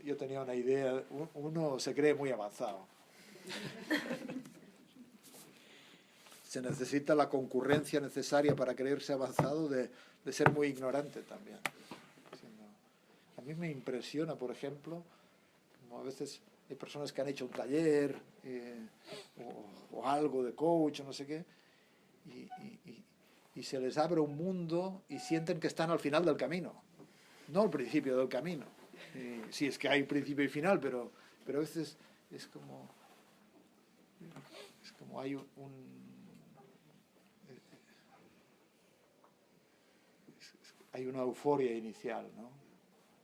yo tenía una idea, uno se cree muy avanzado. Se necesita la concurrencia necesaria para creerse avanzado de ser muy ignorante también. A mí me impresiona, por ejemplo, como a veces hay personas que han hecho un taller o algo de coach o no sé qué, y se les abre un mundo y sienten que están al final del camino, no al principio del camino. Sí, es que hay principio y final, pero a veces es como hay hay una euforia inicial, ¿no?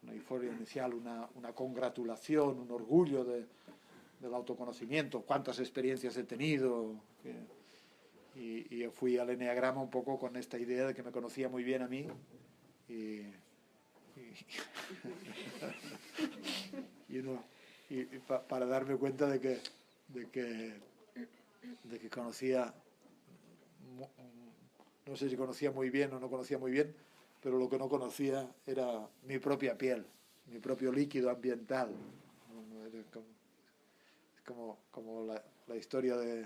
Una euforia inicial, una congratulación, un orgullo del autoconocimiento, cuántas experiencias he tenido. Y yo fui al eneagrama un poco con esta idea de que me conocía muy bien a mí. Para darme cuenta de que conocía, no sé si conocía muy bien o no conocía muy bien, pero lo que no conocía era mi propia piel, mi propio líquido ambiental. Es como la historia de,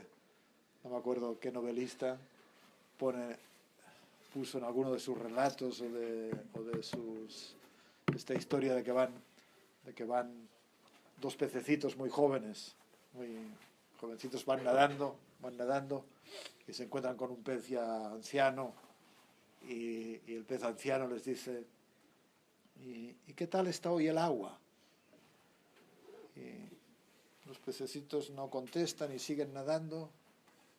no me acuerdo qué novelista, puso en alguno de sus relatos o de esta historia de que van dos pececitos muy jóvenes, muy jovencitos, van nadando y se encuentran con un pez ya anciano y el pez anciano les dice, ¿y qué tal está hoy el agua? Y los pececitos no contestan y siguen nadando,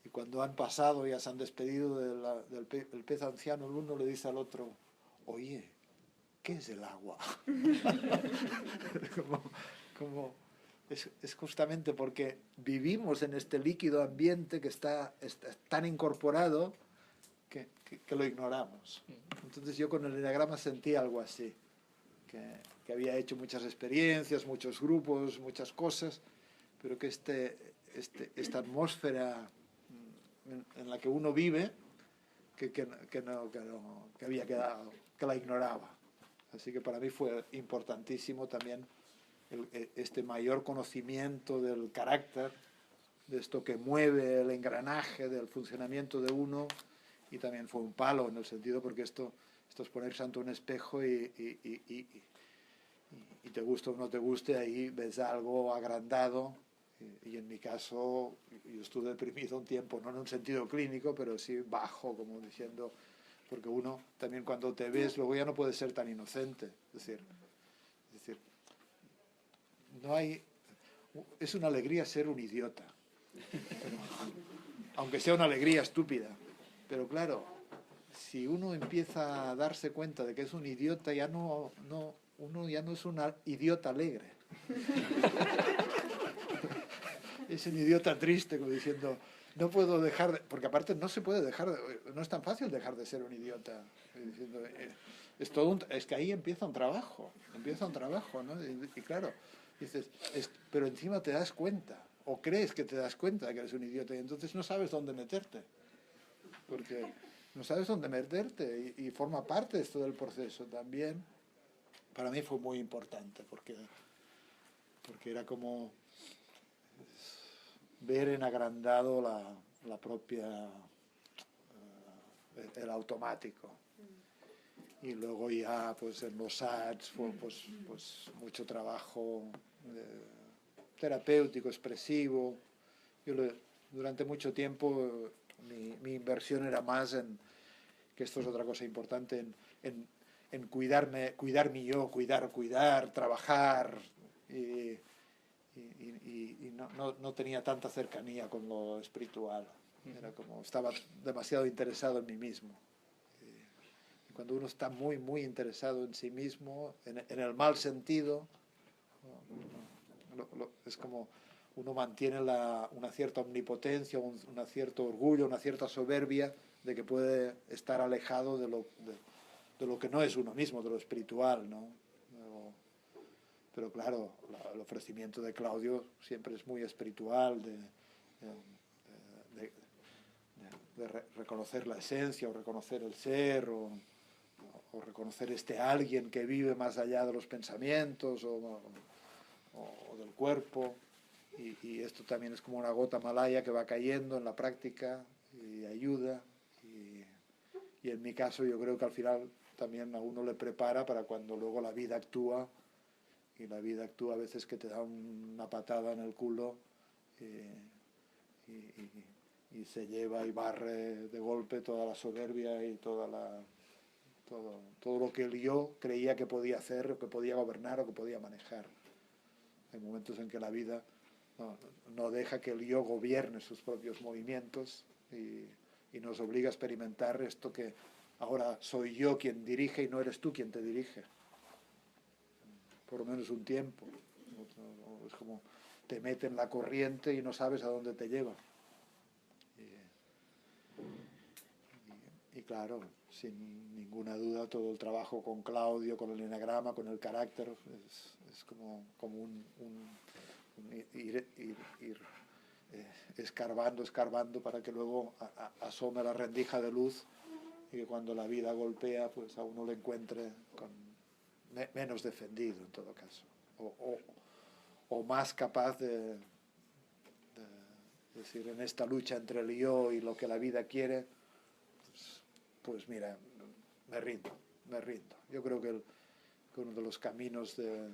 y cuando han pasado y ya se han despedido del pez anciano, el uno le dice al otro, oye, ¿qué es el agua? Es justamente porque vivimos en este líquido ambiente que está tan incorporado que lo ignoramos. Entonces yo con el eneagrama sentí algo así, que había hecho muchas experiencias, muchos grupos, muchas cosas, pero que esta atmósfera en la que uno vive, que había quedado, que la ignoraba. Así que para mí fue importantísimo también este mayor conocimiento del carácter, de esto que mueve el engranaje del funcionamiento de uno, y también fue un palo en el sentido porque esto es ponerse ante un espejo y te guste o no te guste, ahí ves algo agrandado, y en mi caso yo estuve deprimido un tiempo, no en un sentido clínico, pero sí bajo, como diciendo, porque uno también cuando te ves luego ya no puedes ser tan inocente. Es decir, no hay... Es una alegría ser un idiota, aunque sea una alegría estúpida. Pero claro, si uno empieza a darse cuenta de que es un idiota, uno ya no es un idiota alegre. Es un idiota triste, como diciendo, no puedo dejar de... Porque aparte no se puede dejar de... No es tan fácil dejar de ser un idiota. Diciendo, es que ahí empieza un trabajo, ¿no? Y claro, dices, pero encima te das cuenta, o crees que te das cuenta de que eres un idiota, y entonces no sabes dónde meterte. Porque no sabes dónde meterte, y forma parte esto del proceso también. Para mí fue muy importante, porque era como ver en agrandado la propia, el automático. Y luego ya pues en los ads fue pues mucho trabajo terapéutico, expresivo. Durante mucho tiempo mi inversión era más en, que esto es otra cosa importante, en cuidar mi yo, cuidar, trabajar, y no tenía tanta cercanía con lo espiritual. Era como, estaba demasiado interesado en mí mismo. Y cuando uno está muy, muy interesado en sí mismo, en el mal sentido, es como uno mantiene una cierta omnipotencia, un cierto orgullo, una cierta soberbia de que puede estar alejado de lo que no es uno mismo, de lo espiritual, ¿no? Pero claro, el ofrecimiento de Claudio siempre es muy espiritual, de reconocer la esencia, o reconocer el ser, o reconocer este alguien que vive más allá de los pensamientos o del cuerpo. Y esto también es como una gota malaya que va cayendo en la práctica y ayuda. Y en mi caso yo creo que al final también a uno le prepara para cuando luego la vida actúa. Y la vida actúa a veces que te da una patada en el culo y se lleva y barre de golpe toda la soberbia y todo lo que el yo creía que podía hacer, o que podía gobernar, o que podía manejar. Hay momentos en que la vida no deja que el yo gobierne sus propios movimientos y nos obliga a experimentar esto que ahora soy yo quien dirige y no eres tú quien te dirige. Por lo menos un tiempo. Es como te mete en la corriente y no sabes a dónde te lleva. Y claro, sin ninguna duda, todo el trabajo con Claudio, con el enagrama, con el carácter, es como ir escarbando para que luego asome la rendija de luz, y que cuando la vida golpea, pues a uno le encuentre menos defendido en todo caso, o más capaz de decir, en esta lucha entre el yo y lo que la vida quiere, pues mira, me rindo. Yo creo que uno de los caminos de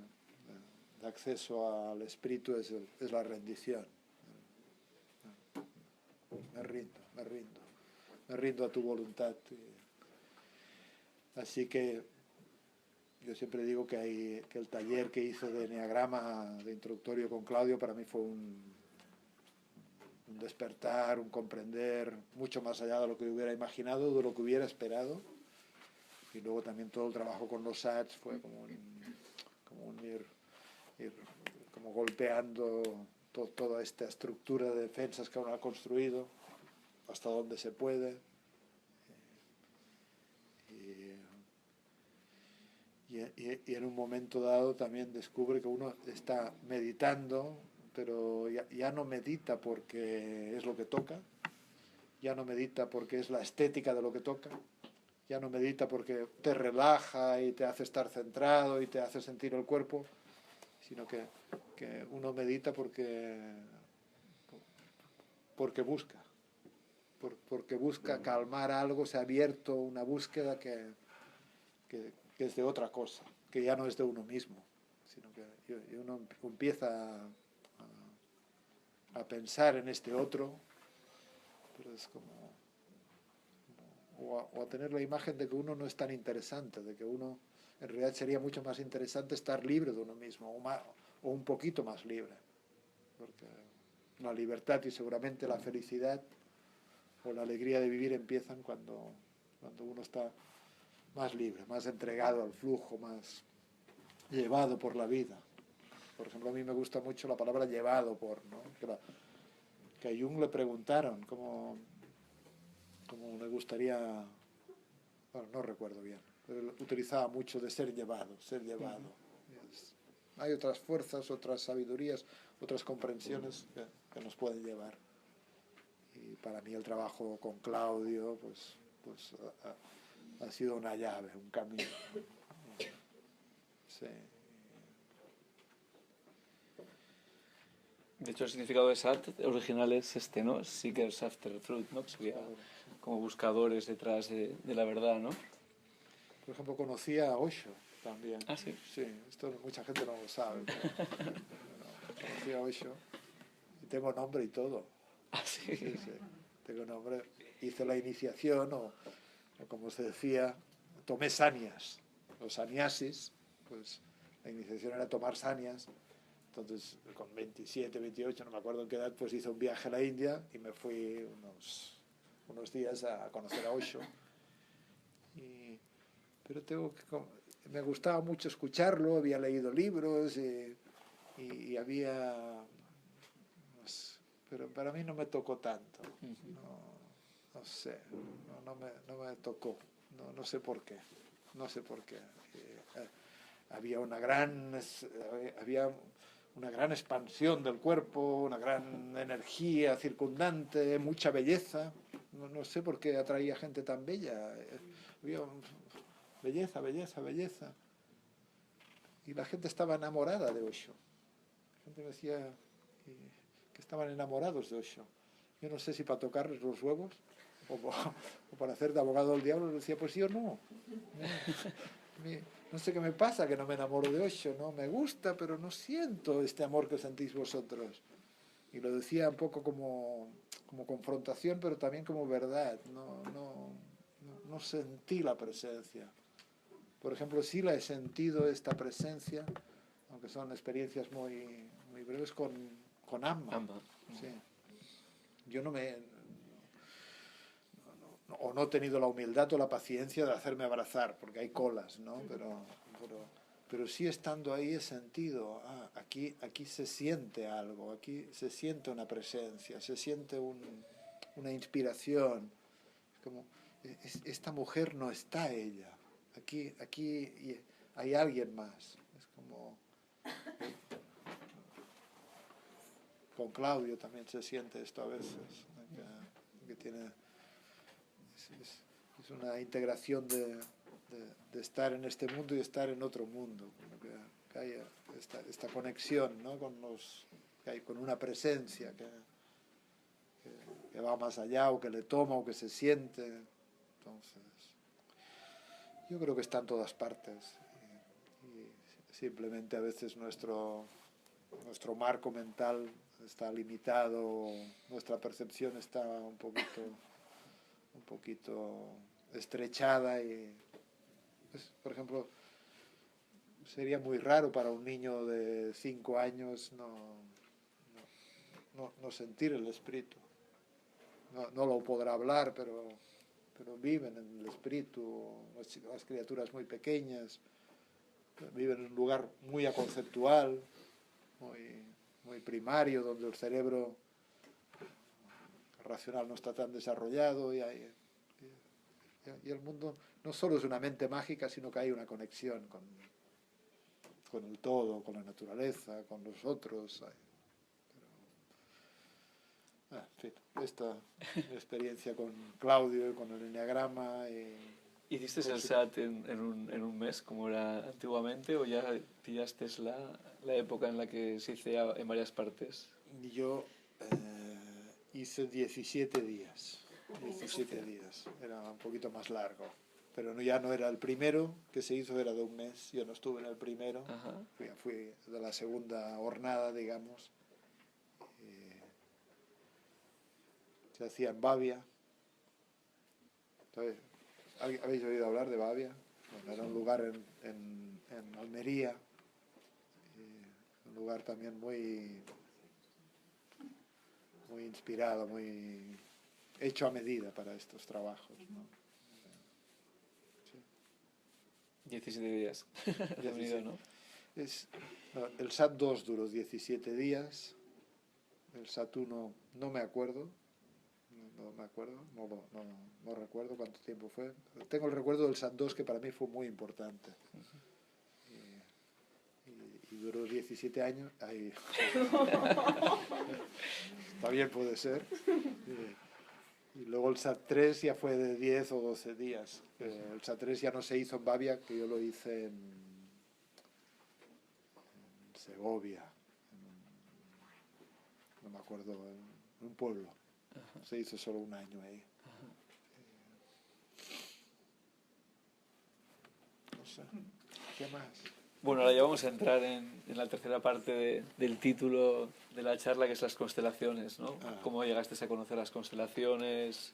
acceso al espíritu es la rendición. Me rindo a tu voluntad. Así que yo siempre digo que el taller que hice de Enneagrama, de introductorio con Claudio, para mí fue un despertar, un comprender mucho más allá de lo que hubiera imaginado, de lo que hubiera esperado. Y luego también todo el trabajo con los ads fue como ir como golpeando toda esta estructura de defensas que uno ha construido hasta donde se puede. Y en un momento dado también descubre que uno está meditando, pero ya no medita porque es lo que toca, ya no medita porque es la estética de lo que toca, ya no medita porque te relaja y te hace estar centrado y te hace sentir el cuerpo, sino que uno medita porque busca calmar algo, se ha abierto una búsqueda que es de otra cosa, que ya no es de uno mismo, sino que uno empieza a pensar en este otro, pero es como o a tener la imagen de que uno no es tan interesante, de que uno en realidad sería mucho más interesante estar libre de uno mismo, o un poquito más libre, porque la libertad y seguramente la felicidad o la alegría de vivir empiezan cuando uno está más libre, más entregado al flujo, más llevado por la vida. Por ejemplo, a mí me gusta mucho la palabra llevado por, ¿no? Que a Jung le preguntaron cómo le gustaría, bueno, no recuerdo bien, pero él utilizaba mucho de ser llevado, ser llevado. Hay otras fuerzas, otras sabidurías, otras comprensiones que nos pueden llevar. Y para mí el trabajo con Claudio pues ha sido una llave, un camino. Sí. De hecho, el significado de Sat original es este, ¿no? Seekers after truth, ¿no? Que sería como buscadores detrás de la verdad, ¿no? Por ejemplo, conocí a Osho también. Ah, sí. Sí, esto mucha gente no lo sabe. Pero conocí a Osho y tengo nombre y todo. Ah, sí. Sí, sí, tengo nombre. Hice la iniciación, o como se decía, tomé sanias. Los saniasis, pues la iniciación era tomar sanias. Entonces, con 27, 28, no me acuerdo en qué edad, pues hice un viaje a la India y me fui unos días a conocer a Osho. Pero me gustaba mucho escucharlo, había leído libros y había... Pues, pero para mí no me tocó tanto. No sé, no me tocó. No sé por qué. No sé por qué. Había una gran expansión del cuerpo, una gran energía circundante, mucha belleza. No sé por qué atraía gente tan bella. Había belleza, belleza, belleza. Y la gente estaba enamorada de Osho. La gente me decía que estaban enamorados de Osho. Yo no sé si para tocarles los huevos o para hacer de abogado del diablo. Les decía, pues yo no. No sé qué me pasa, que no me enamoro de Osho, ¿no? Me gusta, pero no siento este amor que sentís vosotros. Y lo decía un poco como confrontación, pero también como verdad. No sentí la presencia. Por ejemplo, sí la he sentido, esta presencia, aunque son experiencias muy, muy breves, con Amma. Sí. Yo no he tenido la humildad o la paciencia de hacerme abrazar, porque hay colas, ¿no? Pero sí estando ahí he sentido, aquí se siente algo, aquí se siente una presencia, se siente una inspiración. Como, esta mujer no está ella, aquí hay alguien más. Es como... Con Claudio también se siente esto a veces, que tiene... Es una integración de estar en este mundo y estar en otro mundo, que hay esta conexión, ¿no? Con una presencia que va más allá, o que le toma, o que se siente. Entonces, yo creo que está en todas partes, y simplemente a veces nuestro marco mental está limitado, nuestra percepción está un poquito estrechada, y pues, por ejemplo, sería muy raro para un niño de 5 años no sentir el espíritu. No lo podrá hablar, pero viven en el espíritu. Las criaturas muy pequeñas viven en un lugar muy aconceptual, muy primario, donde el cerebro racional no está tan desarrollado, y el mundo no solo es una mente mágica, sino que hay una conexión con el todo, con la naturaleza, con los otros. En fin, esta experiencia con Claudio y con el enneagrama. ¿Hiciste el SAT en un mes, como era antiguamente, o ya pillaste la época en la que se hizo en varias partes? Yo hice 17 días. 17 días. Era un poquito más largo. Pero ya no era el primero que se hizo, era de un mes. Yo no estuve en el primero. Fui de la segunda jornada, digamos. Se hacía en Bavia. Entonces, ¿Habéis oído hablar de Bavia? Bueno, era un lugar en Almería, un lugar también muy inspirado, muy hecho a medida para estos trabajos, ¿no? Sí. 17 días. Reunido, ¿no? El SAT 2 duró 17 días, el SAT 1 no me acuerdo, no recuerdo cuánto tiempo fue. Tengo el recuerdo del SAT 2, que para mí fue muy importante. Y duró 17 años. Ahí. También puede ser. Y luego el SAT 3 ya fue de 10 o 12 días. El SAT 3 ya no se hizo en Bavia, que yo lo hice en Segovia, no me acuerdo, en un pueblo. Se hizo solo un año ahí. No sé, ¿qué más? Bueno, ahora ya vamos a entrar en la tercera parte del título de la charla, que es las constelaciones, ¿no? ¿Cómo llegaste a conocer las constelaciones?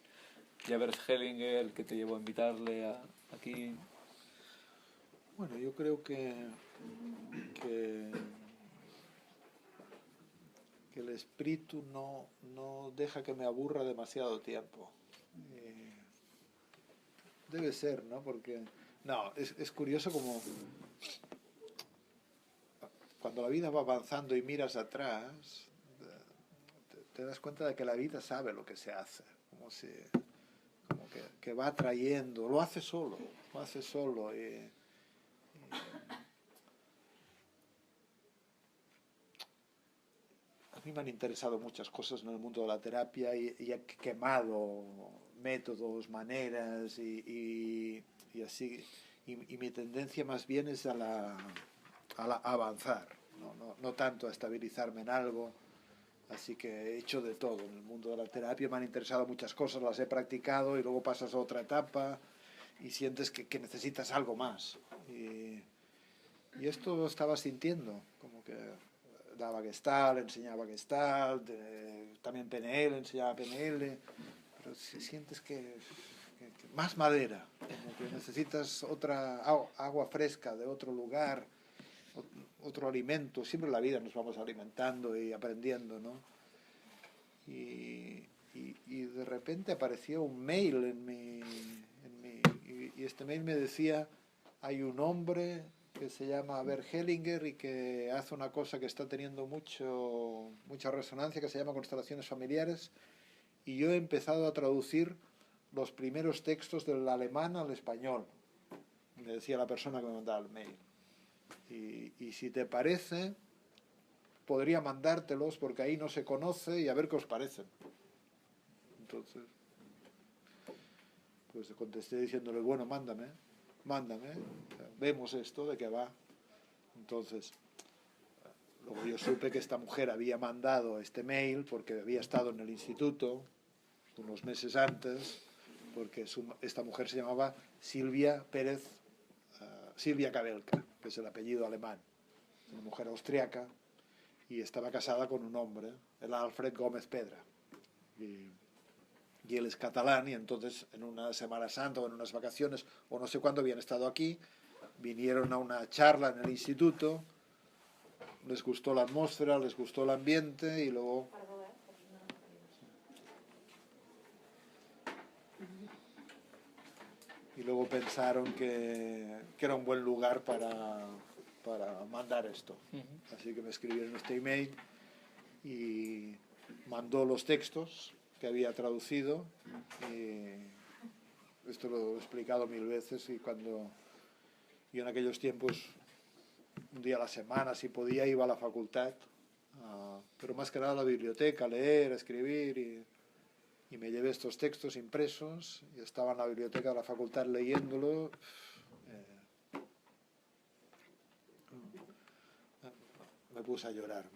Y a Bert Hellinger, que te llevó a invitarle aquí. Bueno, yo creo que el espíritu no deja que me aburra demasiado tiempo. Debe ser, ¿no? Porque es curioso como cuando la vida va avanzando y miras atrás, te das cuenta de que la vida sabe lo que se hace, como que va trayendo, lo hace solo. A mí me han interesado muchas cosas en el mundo de la terapia y he quemado métodos, maneras y así. Y mi tendencia más bien es a avanzar, no tanto a estabilizarme en algo. Así que he hecho de todo en el mundo de la terapia. Me han interesado muchas cosas, las he practicado y luego pasas a otra etapa y sientes que necesitas algo más. Y esto estaba sintiendo, como que daba Gestalt, enseñaba Gestalt, también PNL, enseñaba PNL, pero si sientes que más madera, como que necesitas otra agua fresca de otro lugar, otro alimento. Siempre en la vida nos vamos alimentando y aprendiendo, ¿no? Y de repente apareció un mail y este mail me decía: hay un hombre que se llama Bert Hellinger y que hace una cosa que está teniendo mucha resonancia, que se llama constelaciones familiares, y yo he empezado a traducir los primeros textos del alemán al español, me decía la persona que me mandaba el mail, y si te parece podría mandártelos porque ahí no se conoce y a ver qué os parecen. Entonces pues contesté diciéndole: bueno, mándame, vemos esto, de qué va. Entonces luego yo supe que esta mujer había mandado este mail porque había estado en el instituto unos meses antes, porque esta mujer se llamaba Silvia Kabelka, que es el apellido alemán, una mujer austriaca, y estaba casada con un hombre, el Alfred Gómez Pedra, y él es catalán, y entonces en una Semana Santa o en unas vacaciones o no sé cuándo habían estado aquí, vinieron a una charla en el instituto, les gustó la atmósfera, les gustó el ambiente y luego pensaron que era un buen lugar para mandar esto. Así que me escribieron este email y mandó los textos que había traducido. Y esto lo he explicado 1000 veces, y cuando yo en aquellos tiempos, un día a la semana, si podía, iba a la facultad, pero más que nada a la biblioteca, a leer, a escribir, y me llevé estos textos impresos y estaba en la biblioteca de la facultad leyéndolo. Me puse a llorar,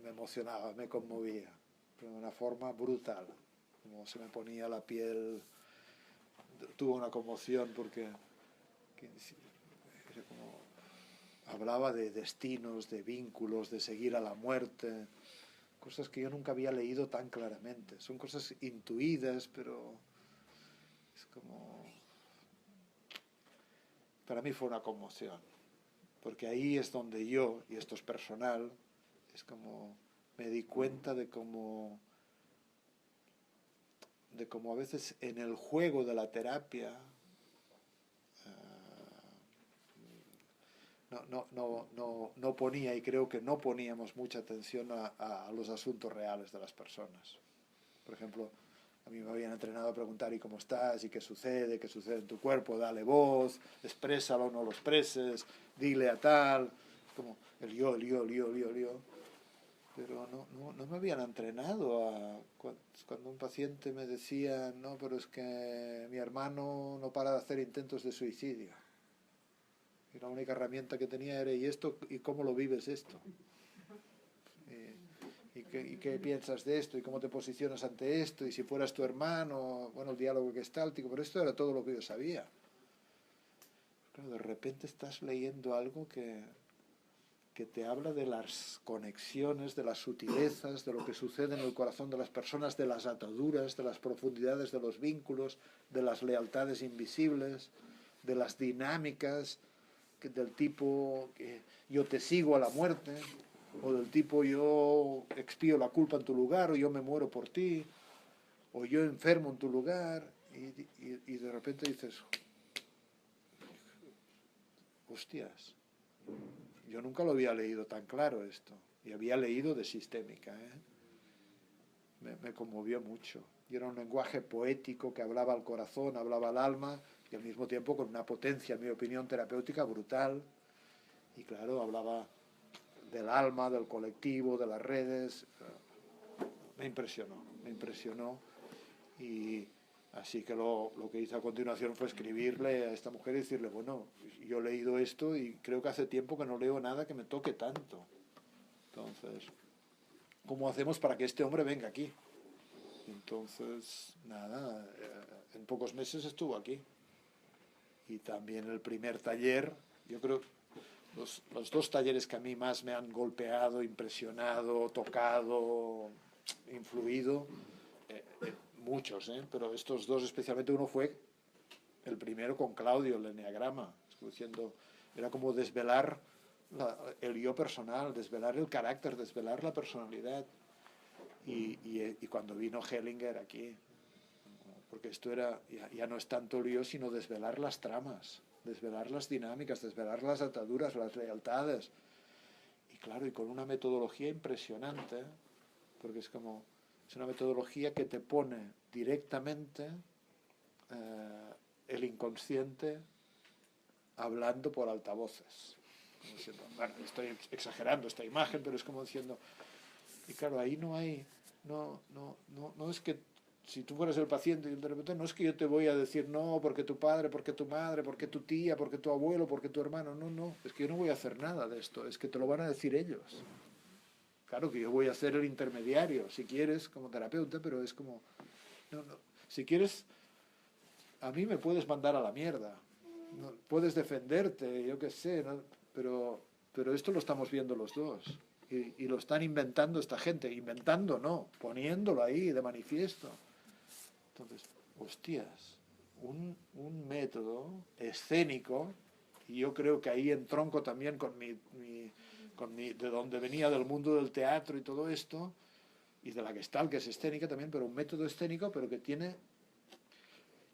me emocionaba, me conmovía de una forma brutal, como se me ponía la piel. Tuvo una conmoción porque era como, hablaba de destinos, de vínculos, de seguir a la muerte, cosas que yo nunca había leído tan claramente. Son cosas intuidas, pero es como para mí fue una conmoción, porque ahí es donde yo, y esto es personal, es como me di cuenta de cómo a veces en el juego de la terapia no ponía, y creo que no poníamos mucha atención a los asuntos reales de las personas. Por ejemplo, a mí me habían entrenado a preguntar ¿y cómo estás? ¿Y qué sucede? ¿Qué sucede en tu cuerpo? Dale voz, exprésalo, no lo expreses, dile a tal, como el yo. Pero no me habían entrenado a... Cuando un paciente me decía, no, pero es que mi hermano no para de hacer intentos de suicidio. Y la única herramienta que tenía era, ¿y esto? ¿Y cómo lo vives esto? ¿Y qué piensas de esto? ¿Y cómo te posicionas ante esto? ¿Y si fueras tu hermano? Bueno, el diálogo gestáltico, pero esto era todo lo que yo sabía. Claro, de repente estás leyendo algo que te habla de las conexiones, de las sutilezas, de lo que sucede en el corazón de las personas, de las ataduras, de las profundidades de los vínculos, de las lealtades invisibles, de las dinámicas, del tipo que yo te sigo a la muerte, o del tipo yo expío la culpa en tu lugar, o yo me muero por ti, o yo enfermo en tu lugar, y de repente dices, hostias, yo nunca lo había leído tan claro esto, y había leído de sistémica, me conmovió mucho, y era un lenguaje poético que hablaba al corazón, hablaba al alma, y al mismo tiempo con una potencia, en mi opinión, terapéutica brutal, y claro, hablaba del alma, del colectivo, de las redes. Me impresionó, y así que lo que hice a continuación fue escribirle a esta mujer y decirle, bueno, yo he leído esto y creo que hace tiempo que no leo nada que me toque tanto. Entonces, ¿cómo hacemos para que este hombre venga aquí? Entonces, nada, en pocos meses estuvo aquí. Y también el primer taller, yo creo, los dos talleres que a mí más me han golpeado, impresionado, tocado, influido, muchos, pero estos dos especialmente, uno fue el primero con Claudio, el enneagrama, diciendo, era como desvelar el yo personal, desvelar el carácter, desvelar la personalidad. Y cuando vino Hellinger aquí, porque esto era, ya no es tanto el yo, sino desvelar las tramas, desvelar las dinámicas, desvelar las ataduras, las lealtades. Y claro, y con una metodología impresionante, porque es una metodología que te pone directamente el inconsciente hablando por altavoces. Como diciendo, bueno, estoy exagerando esta imagen, pero es como diciendo, y claro, ahí no es que si tú fueras el paciente y de repente no es que yo te voy a decir no, porque tu padre, porque tu madre, porque tu tía, porque tu abuelo, porque tu hermano, no, es que yo no voy a hacer nada de esto, es que te lo van a decir ellos. Claro que yo voy a ser el intermediario, si quieres, como terapeuta, pero es como, no, si quieres, a mí me puedes mandar a la mierda, no, puedes defenderte, yo qué sé, ¿no? Pero esto lo estamos viendo los dos. Y lo están inventando esta gente, inventando no, poniéndolo ahí de manifiesto. Entonces, hostias, un método escénico, y yo creo que ahí entronco también con de donde venía, del mundo del teatro y todo esto, y de la Gestalt, que es escénica también, pero un método escénico, pero que tiene...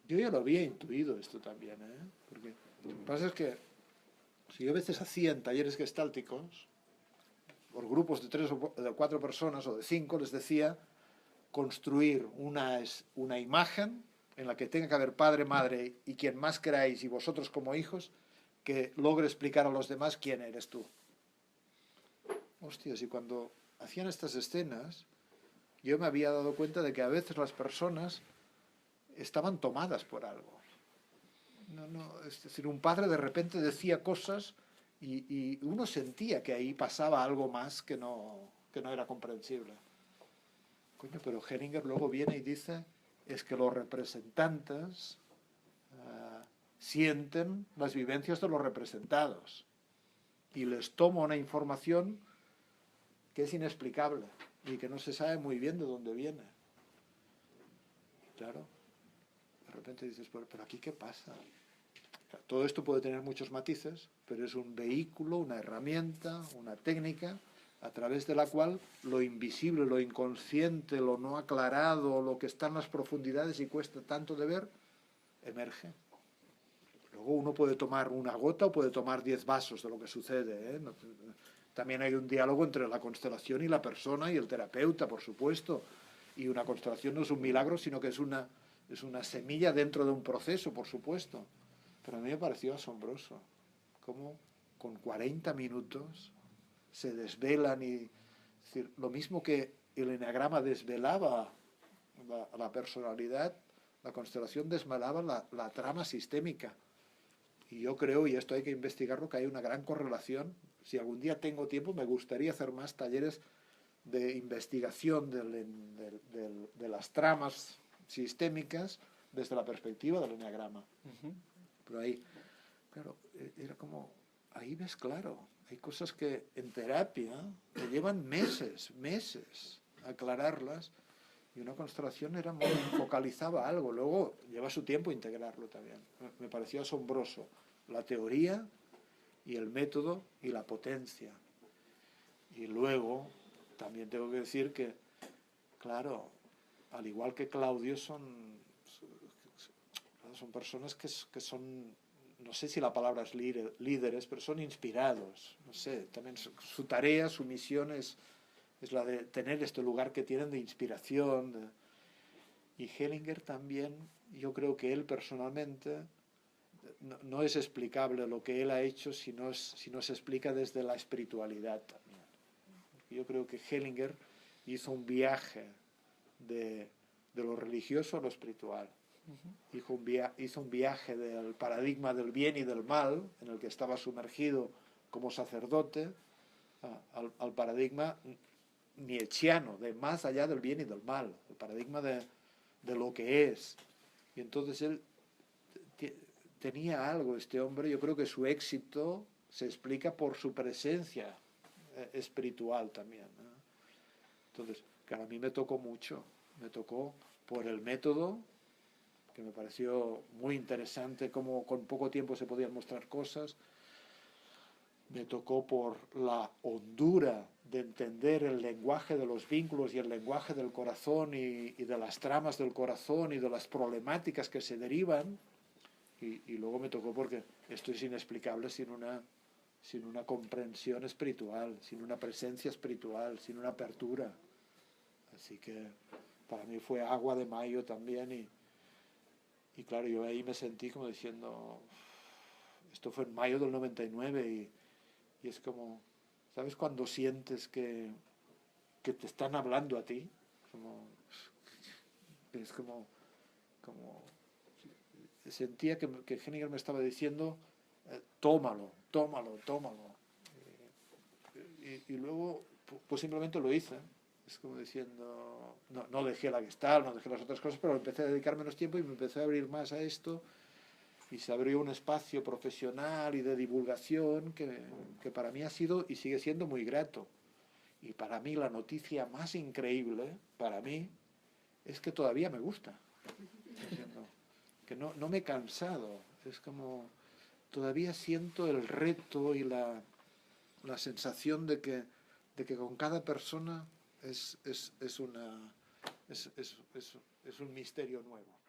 Yo ya lo había intuido esto también, porque lo que pasa es que si yo a veces hacía en talleres gestálticos, por grupos de 3 o de 4 personas o de 5, les decía construir una imagen en la que tenga que haber padre, madre y quien más queráis y vosotros como hijos, que logre explicar a los demás quién eres tú. Hostias, y cuando hacían estas escenas, yo me había dado cuenta de que a veces las personas estaban tomadas por algo. Es decir, un padre de repente decía cosas y uno sentía que ahí pasaba algo más que no era comprensible. Coño, pero Hellinger luego viene y dice, es que los representantes sienten las vivencias de los representados y les toma una información que es inexplicable y que no se sabe muy bien de dónde viene. Claro, de repente dices, pero aquí ¿qué pasa? Todo esto puede tener muchos matices, pero es un vehículo, una herramienta, una técnica a través de la cual lo invisible, lo inconsciente, lo no aclarado, lo que está en las profundidades y cuesta tanto de ver, emerge. Luego uno puede tomar una gota o puede tomar 10 vasos de lo que sucede, ¿eh? También hay un diálogo entre la constelación y la persona y el terapeuta, por supuesto. Y una constelación no es un milagro, sino que es una semilla dentro de un proceso, por supuesto. Pero a mí me pareció asombroso cómo con 40 minutos se desvelan y... Es decir, lo mismo que el eneagrama desvelaba la personalidad, la constelación desvelaba la trama sistémica. Y yo creo, y esto hay que investigarlo, que hay una gran correlación. Si algún día tengo tiempo, me gustaría hacer más talleres de investigación de las tramas sistémicas desde la perspectiva del eneagrama. Pero ahí, claro, era como, ahí ves claro, hay cosas que en terapia te llevan meses aclararlas, y una constelación era muy, focalizaba algo, luego lleva su tiempo integrarlo también. Me pareció asombroso la teoría y el método y la potencia. Y luego también tengo que decir que, claro, al igual que Claudio, son personas que son, no sé si la palabra es líderes, pero son inspirados. No sé, también su tarea, su misión es la de tener este lugar que tienen de inspiración. Y Hellinger también, yo creo que él personalmente, no es explicable lo que él ha hecho si no se explica desde la espiritualidad también. Yo creo que Hellinger hizo un viaje de lo religioso a lo espiritual. Hizo un viaje del paradigma del bien y del mal, en el que estaba sumergido como sacerdote, al paradigma nietzscheano, de más allá del bien y del mal, el paradigma de lo que es. Y entonces él tenía algo, este hombre. Yo creo que su éxito se explica por su presencia espiritual también, ¿no? Entonces, claro, a mí me tocó mucho, me tocó por el método, que me pareció muy interesante cómo con poco tiempo se podían mostrar cosas. Me tocó por la hondura de entender el lenguaje de los vínculos y el lenguaje del corazón y de las tramas del corazón y de las problemáticas que se derivan. Y luego me tocó porque esto es inexplicable sin una comprensión espiritual, sin una presencia espiritual, sin una apertura. Así que para mí fue agua de mayo también. Y claro, yo ahí me sentí como diciendo, esto fue en mayo del 99 y es como, ¿sabes cuando sientes que te están hablando a ti? Es como sentía que Hellinger me estaba diciendo, tómalo. Y luego, pues simplemente lo hice. Es como diciendo, no dejé la Gestalt, no dejé las otras cosas, pero empecé a dedicar menos tiempo y me empecé a abrir más a esto. Y se abrió un espacio profesional y de divulgación que para mí ha sido y sigue siendo muy grato. Y para mí la noticia más increíble, para mí, es que todavía me gusta. Que no me he cansado. Es como, todavía siento el reto y la sensación de que con cada persona es un misterio nuevo.